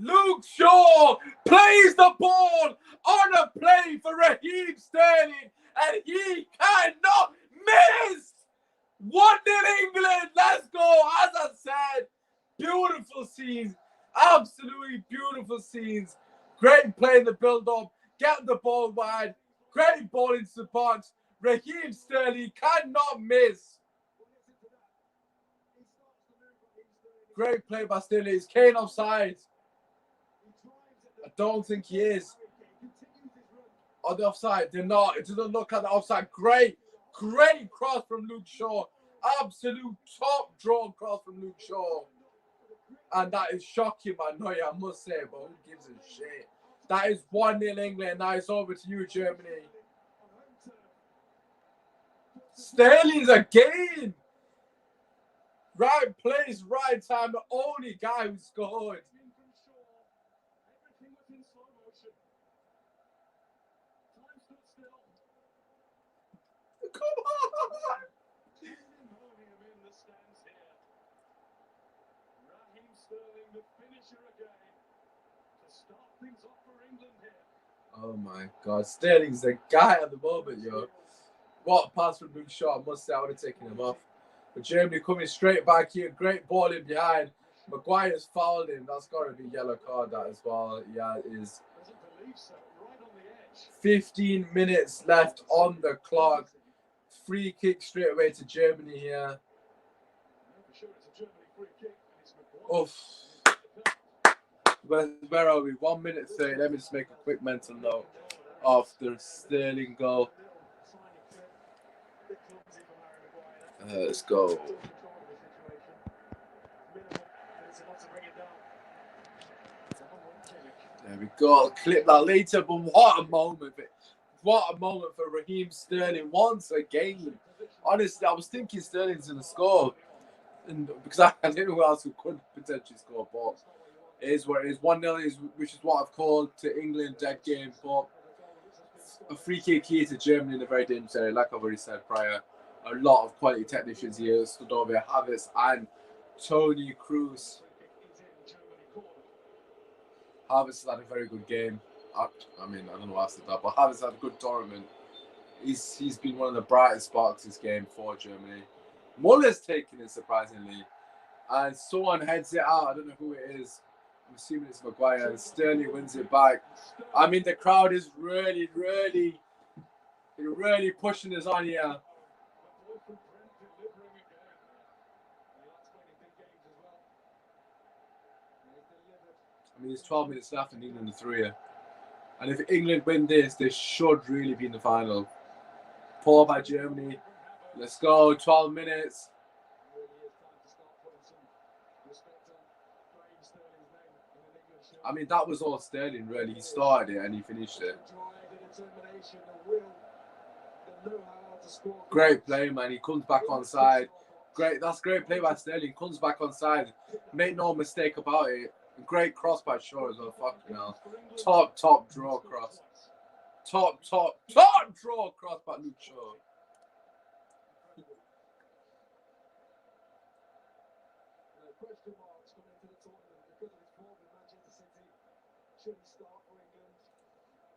Luke Shaw plays the ball on a play for Raheem Sterling, and he cannot Missed! 1-0 England. Let's go. As I said, beautiful scenes. Absolutely beautiful scenes. Great play in the build-up. Get the ball wide. Great ball into the box. Raheem Sterling cannot miss. Great play by Sterling. Is Kane offside? I don't think he is. On the offside, they're not. It doesn't look at the offside. Great cross from Luke Shaw. Absolute top draw cross from Luke Shaw. And that is shocking, man. No, yeah, I must say, but who gives a shit? That is 1-0 England. Now it's over to you, Germany. Sterling's again. Right place, right time. The only guy who scored. Come on. Oh my God, Sterling's the guy at the moment, yo. What a pass from Luke Shaw. I must say, I would have taken him off. But Germany coming straight back here. Great ball in behind. Maguire's fouled him. That's got to be yellow card, that as well. Yeah, it is. 15 minutes left on the clock. Free kick straight away to Germany here. Oof. Where are we? 1 minute 30. Let me just make a quick mental note of the Sterling goal. Let's go. There we go. I'll clip that later, but what a moment. What a moment for Raheem Sterling once again. Honestly, I was thinking Sterling's going to score. And because I didn't know who else who could potentially score, but it is what it is. 1-0 which is what I've called to England dead game. But a free kick here to Germany in a very dangerous area, like I've already said prior. A lot of quality technicians here stood over Havertz and Tony Kroos. Havertz had a very good game. I mean, I don't know why I said that, but Havertz had a good tournament. He's been one of the brightest sparks this game for Germany. Muller's taking it, surprisingly. And someone heads it out. I don't know who it is. I'm assuming it's Maguire. And Sterling wins it back. I mean, the crowd is really pushing us on here. I mean, there's 12 minutes left in England and 3. And if England win this, they should really be in the final. Poor by Germany. Let's go. 12 minutes. I mean, that was all Sterling, really. He started it and he finished it. Great play, man. He comes back on side. That's great play by Sterling. Comes back on side. Make no mistake about it. Great cross by Shaw as well. Fucking hell. Top draw cross. Top draw cross by Luke Shaw.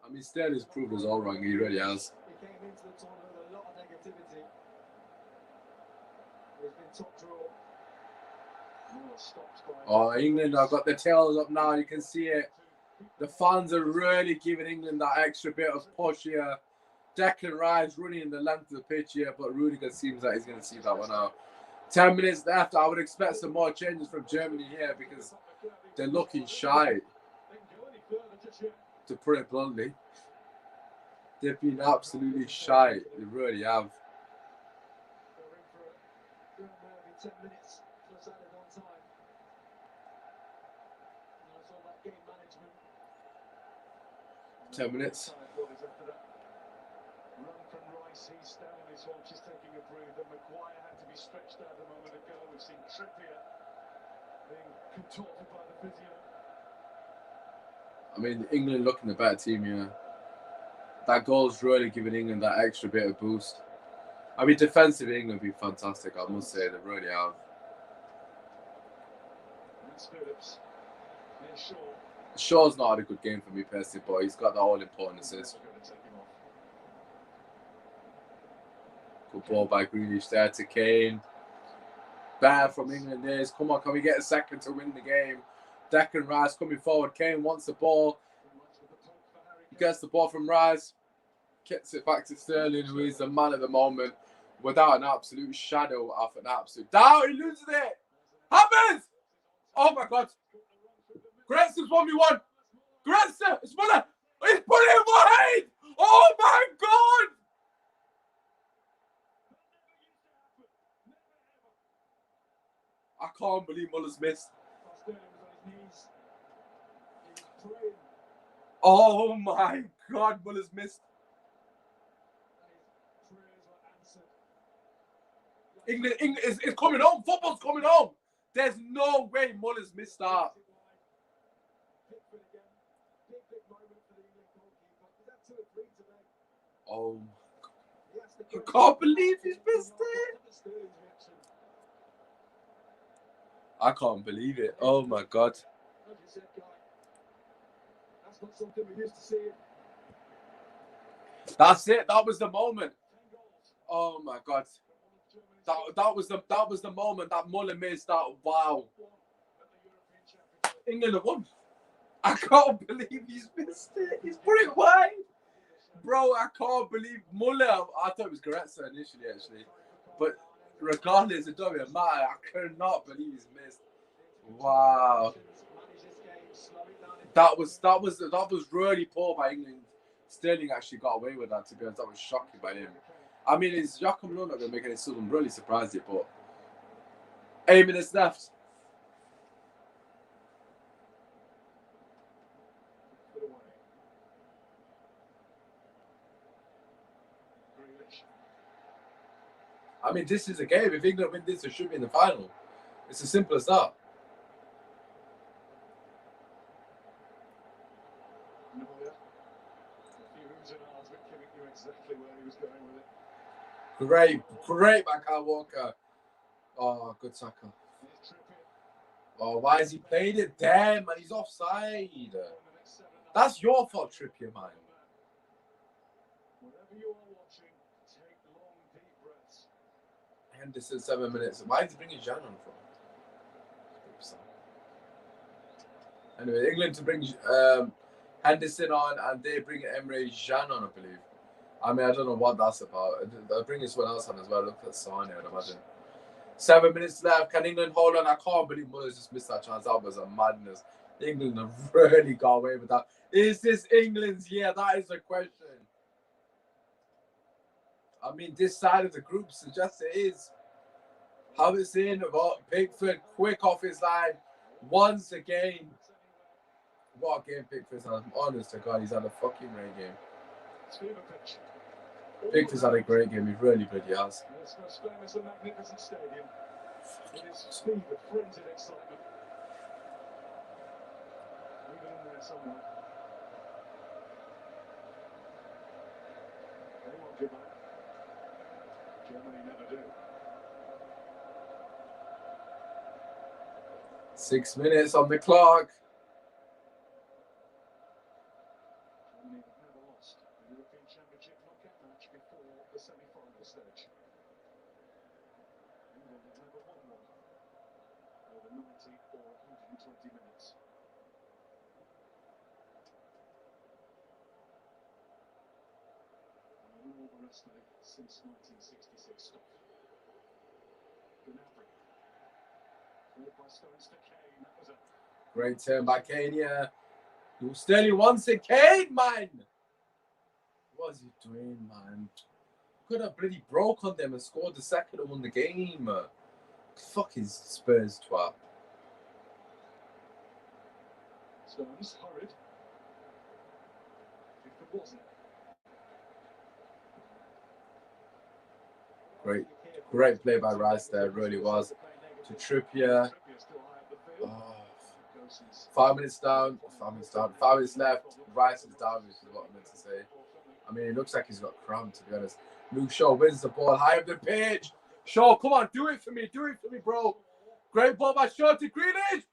I mean, Sterling's proved us all wrong. He really has. He came into the tournament with a lot of negativity. He's been top draw. Oh, England have got the tails up now. You can see it. The fans are really giving England that extra bit of push here. Declan Rice running the length of the pitch here, but Rudiger seems like he's going to see that one out. 10 minutes left. I would expect some more changes from Germany here because they're looking shy. To put it bluntly, they've been absolutely shy. They really have. 10 minutes plus added on time. It's all about game management. 10 minutes. Run from Rice, he's down on his horse, just taking a breather. Maguire had to be stretched out a moment ago. We've seen Trippier being contorted by the physio. I mean, England looking the better team here. That goal's really giving England that extra bit of boost. I mean, defensive England would be fantastic, I must say. They really have. Shaw's not had a good game for me personally, but he's got the all-important assist. Good ball by Grealish there to Kane. Bad from England is. Come on, can we get a second to win the game? Declan Rice coming forward. Kane wants the ball. He gets the ball from Rice. Gets it back to Sterling, who is the man at the moment, without an absolute shadow of an absolute doubt. He loses it. Happens! Oh my God. Gretson's 1v1. Gretson, it's Muller. He's putting it wide. Oh my God. I can't believe Muller's missed. Oh my God, Muller's missed. England is coming home. Football's coming home. There's no way Muller's missed that. Oh, I can't believe he's missed it. I can't believe it. Oh my God. That's it. That was the moment. Oh my God. That was the moment that Muller missed that. Wow. England have won. I can't believe he's missed it. He's put it wide. Bro, I can't believe Muller. I thought it was Goretzka initially, actually. But regardless, it doesn't matter. I cannot believe he's missed. Wow. That was really poor by England. Sterling actually got away with that, to be honest. That was shocking by him. I mean, is Jakob Lund not going to make any sudden? I'm really surprised it, but 8 minutes left. I mean, this is a game. If England win this, it should be in the final. It's as simple as that. Great by Kyle Walker. Oh, good tackle. Oh, why has he played it there, man? He's offside. That's your fault, Trippier, man. Henderson, 7 minutes. Why is he bringing Jan on for? Anyway, England to bring Henderson on, and they bring Emre Can on, I believe. I mean, I don't know what that's about. They're bringing someone else on as well. Look at Sane, I'd imagine. 7 minutes left. Can England hold on? I can't believe Muller's just missed that chance. That was a madness. England have really got away with that. Is this England's year? That is the question. I mean, this side of the group suggests it is. How it's in about Pickford, quick off his line once again. What a game Pickford's had. I'm honest to God, he's had a fucking great game. Pickford's had a great game. He really has. It's famous and magnificent stadium. It is speed of frenzied excitement. Even in there somewhere. They won't give up. Germany never do. 6 minutes on the clock. Germany have never lost the European Championship knockout match before the semi-final stage. England have never won one over 90 or 120 minutes. And all the rest of it since 1966 stuff. Gnabry. By Stones to Kane. That was a Great turn by Kane here. Sterling wants it. Kane, man! What's he doing, man? Could have bloody broke on them and scored the second and won the game. Fucking Spurs twat. Stones hurried. If it wasn't. Great play by Rice there, really was. To Trippier. Oh, 5 minutes down. 5 minutes down. 5 minutes left. Rice is down, which is what I meant to say. I mean, it looks like he's got cramp, to be honest. Luke Shaw wins the ball high up the pitch. Shaw, come on, do it for me. Do it for me, bro. Great ball by Shaw to Grealish.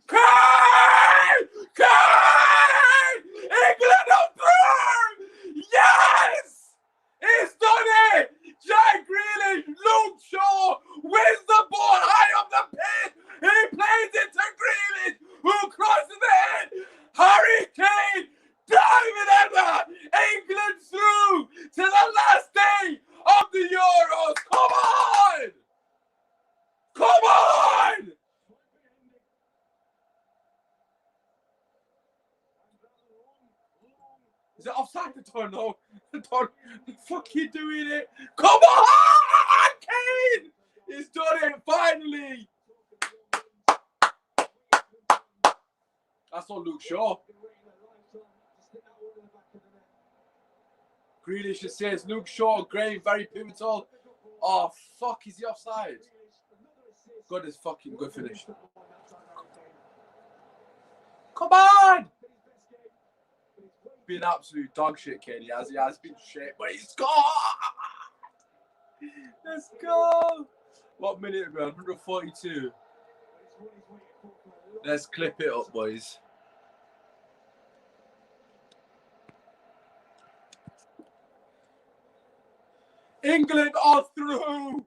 Kane! Kane! England up through! Yes! He's done it! Jack Grealish, Luke Shaw wins the ball high up the pitch. He plays it to Grealish, who crosses it in. Harry Kane, David Emma, England through to the last day of the Euros. Come on! Come on! Is it offside? I don't know. The fuck you doing it? Come on, Kane! He's done it finally. That's not Luke Shaw. Grealish says Luke Shaw, great, very pivotal. Oh fuck, is he offside? Good as fucking good finish. Come on! Been absolute dog shit, Kane. He has been shit, but he's scored! Let's go! What minute, man? 142. Let's clip it up, boys. England are through!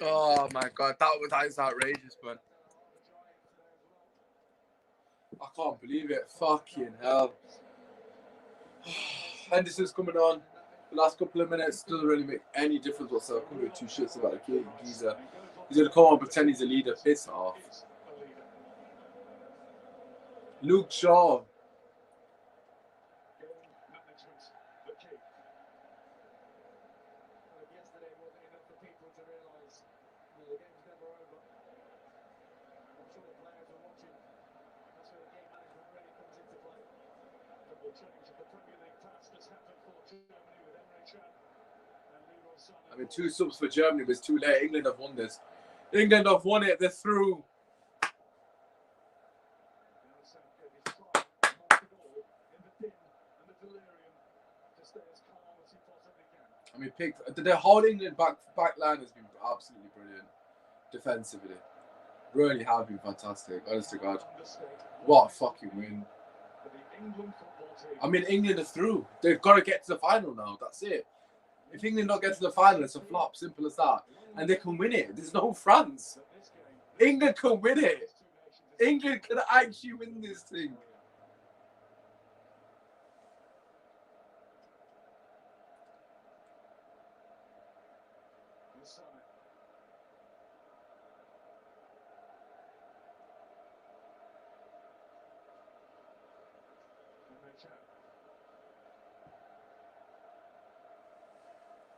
Oh my god, that is outrageous, man. I can't believe it. Fucking hell. Henderson's coming on. The last couple of minutes doesn't really make any difference whatsoever. I couldn't give two shits about the kid. He's gonna come on and pretend he's a leader. Piss off. Luke Shaw. I mean, 2 subs for Germany was too late. England have won this. England have won it. They're through. I mean, the whole England back line has been absolutely brilliant defensively. Really have been fantastic. Honest to God. What a fucking win. I mean, England are through. They've got to get to the final now. That's it. If England don't get to the final, it's a flop. Simple as that. And they can win it. There's no France. England can win it. England can actually win this thing.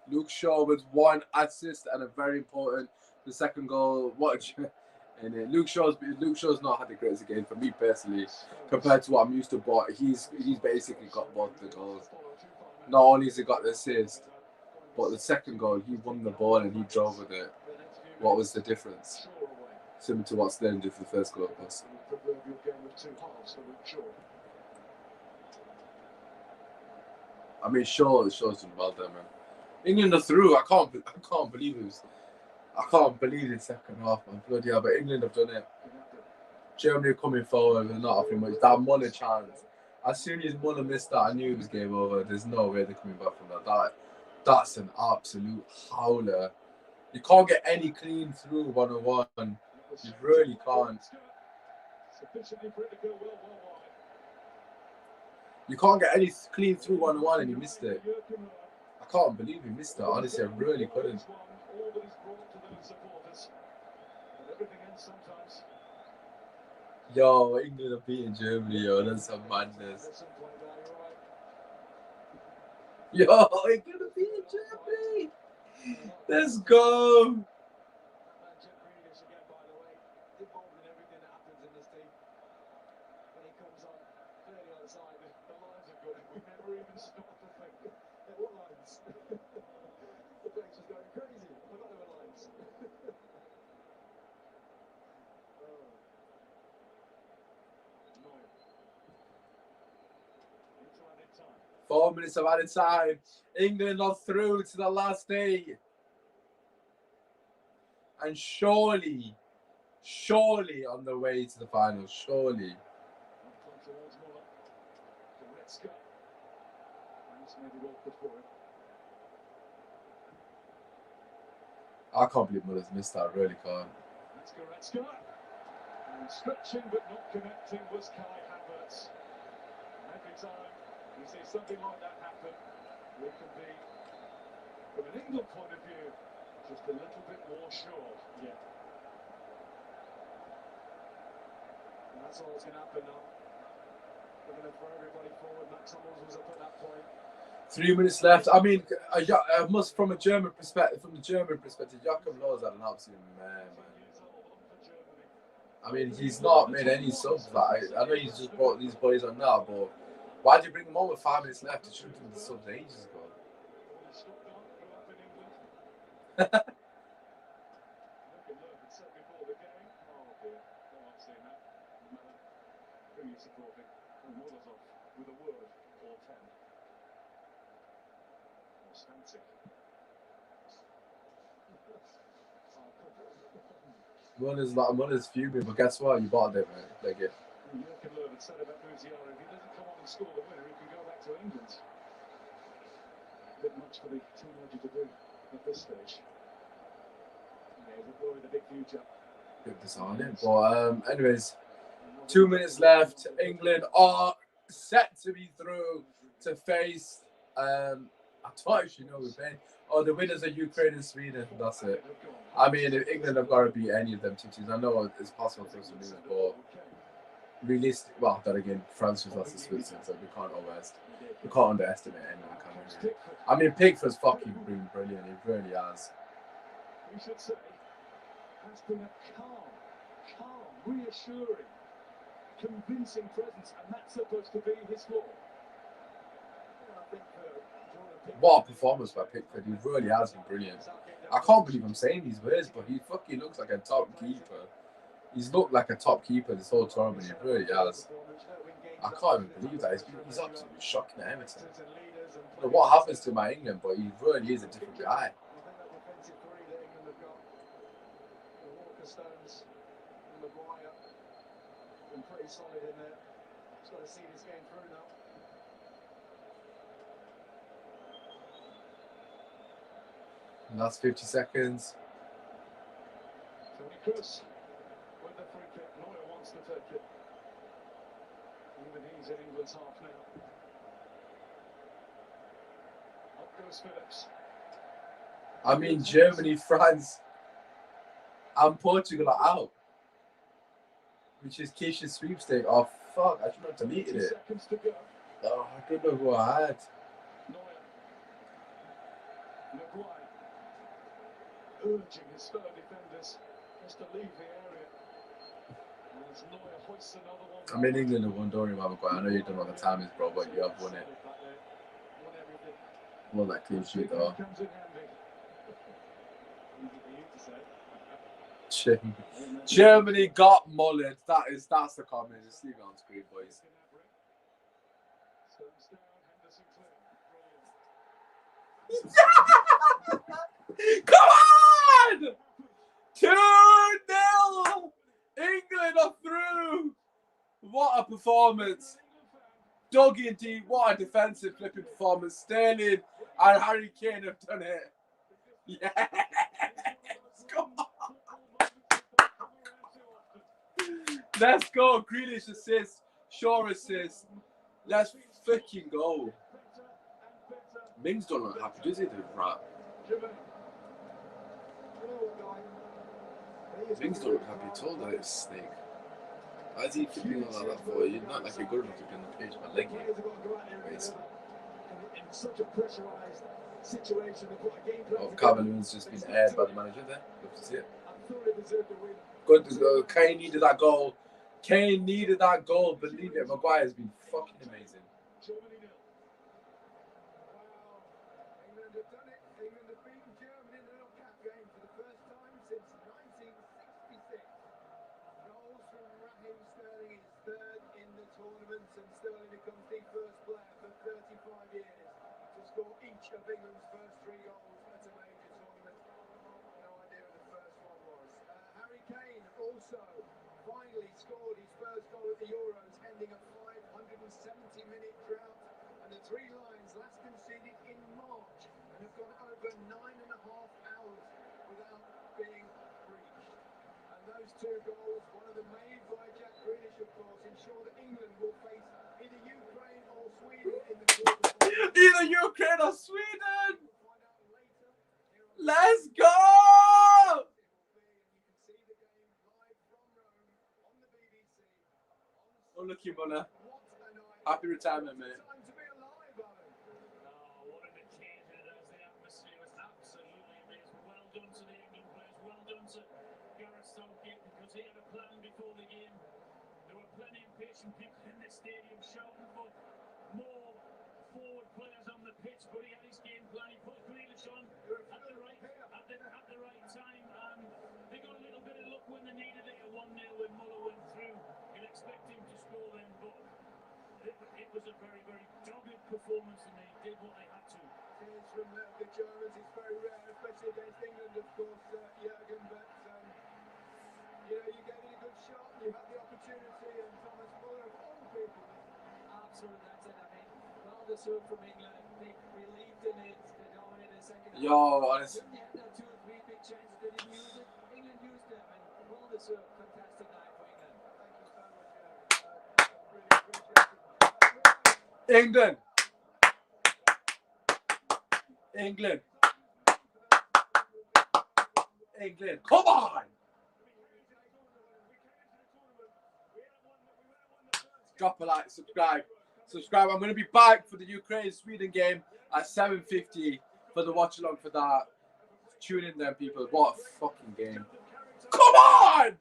Luke Shaw with 1 assist and a very important the second goal. And Luke Shaw's not had the greatest game for me personally compared to what I'm used to, but he's basically got both the goals. Not only has he got the assist, but the second goal he won the ball and he drove with it. What was the difference? Similar to what Sterling did for the first goal pass. I mean, Shaw's done well there, man. England are through. I can't believe it. I can't believe the second half, man. Bloody hell, but England have done it. Germany are coming forward. They're not offering much. That Muller chance. As soon as Muller missed that, I knew it was game over. There's no way they're coming back from that. That's an absolute howler. You can't get any clean through 101. You really can't. You can't get any clean through 101 and you missed it. I can't believe he missed that. Honestly, I really couldn't. Yo, England are beating Germany, yo. That's some madness. Yo, England are beating Germany. Let's go. The place was going crazy. I forgot there were lines. Into added time. 4 minutes of added time. England are through to the last day. And surely on the way to the final. Surely. Towards Muller. Goretzka. That's maybe awkward for him. I can't believe Muller's missed that. I really can't. That's Goretzka. And stretching but not connecting was Kai Havertz. And every time you see something like that happen, we can be, from an England point of view, just a little bit more sure. Yeah. And that's all that's going to happen now. We're going to throw everybody forward. Max Hummels was up at that point. 3 minutes left. I mean, I must, from the German perspective, Joachim Löw's had an absolute man. I mean, he's not made any subs. Like, I know he's just brought these boys on now, but why did you bring them on with 5 minutes left? He should have done the subs ages ago. Muller's fuming, but guess what? You bought it, man. Like it. Joachim Löw had said about Musiala, if he doesn't come on and score the winner, he can go back to England. A bit much for the teenager to do at this stage. Yeah, he's a boy with a big future. Bit disheartening. But anyways, 2 minutes left. England are set to be through to face I don't actually know we're playing. Oh, the winners are Ukraine and Sweden. That's it. I mean, if England have got to beat any of them two teams, I know it's possible for us to lose, but realistic. Well, then again, France just lost to Switzerland, so we can't underestimate anyone, can we? I mean, Pickford's fucking been brilliant. He really has. We should say has been a calm, reassuring, convincing presence, and that's supposed to be his flaw. What a performance by Pickford. He really has been brilliant. I can't believe I'm saying these words, but he fucking looks like a top keeper. He's looked like a top keeper this whole tournament. He really has. I can't even believe that. He's absolutely shocking at Everton. I don't know what happens to my England, but he really is a different guy. Pretty solid in there. Just got to see this game through now. Last 50 seconds. Tony Kroos with the free kick. Neuer wants to take it. Even he's in England's half now. Up goes Phillips. I mean, Germany, France, and Portugal are out. Which is Keisha's sweepstake. Oh, fuck. I should have deleted it. Oh, I don't know who I had. Urging his fellow defenders just to leave the area. As Neuer hoists another one. I'm in England and won, don't worry about it. I know you don't know what the time is, bro, but you have won it. Won that clean sheet, though. Germany got mullered. That's the comment. Just leave it on screen, boys. Come on! 2-0! England are through! What a performance. Dougie deep, what a defensive flipping performance. Sterling and Harry Kane have done it. Yes! Come on! Let's go. Grealish assist. Shaw assist. Let's freaking go. Mings don't look happy, does he? The rat. Mings don't look happy at all, that snake. Why is he flipping all that for? You're not like you're good enough to be on the pitch, but like in such a pressurized situation, oh, Cameron's just been aired by the manager there. Love to see it. Good to go. Kane needed that goal. Kane needed that goal. Believe it, Maguire's been fucking amazing. goals, one of them made by Jack Grealish, of course, ensure that England will face either Ukraine or Sweden in the quarterfinals. Either Ukraine or Sweden. We'll find out later. Let's go. You can see the game live from Rome on the BBC. Oh, look, you Mona. What a night. Happy retirement, mate. Time to be alive, Alan. Oh, what an occasion it is. The atmosphere was absolutely amazing. Well done to the England players. Well done to Gareth Southgate because he had a plan before the game. There were plenty of impatient people in the stadium shouting for more forward players on the pitch, but he had his game plan. He put Grealish on at the right time, and they got a little bit of luck when they needed it. A 1-0 when Muller went through. You'd expect him to score then, but it was a very, very dogged performance, and they did what they had to. Cheers from the Germans. It's very rare, especially against England, of course, Jurgen, but you know, you gave it a good shot, you had the opportunity, and Thomas Muller, of all people. Absolutely, that's it. I mean, well deserved from England. They believed in it. They dominated the second half. Yo, honestly. They had 2 or 3 big chances. They didn't use it. England used them, and well deserved. Fantastic night for England. Thank you so much, really appreciate it. England. England. England. Come on. Drop a like, subscribe. I'm going to be back for the Ukraine-Sweden game at 7:50 for the watch along for that. Tune in then, people. What a fucking game. Come on!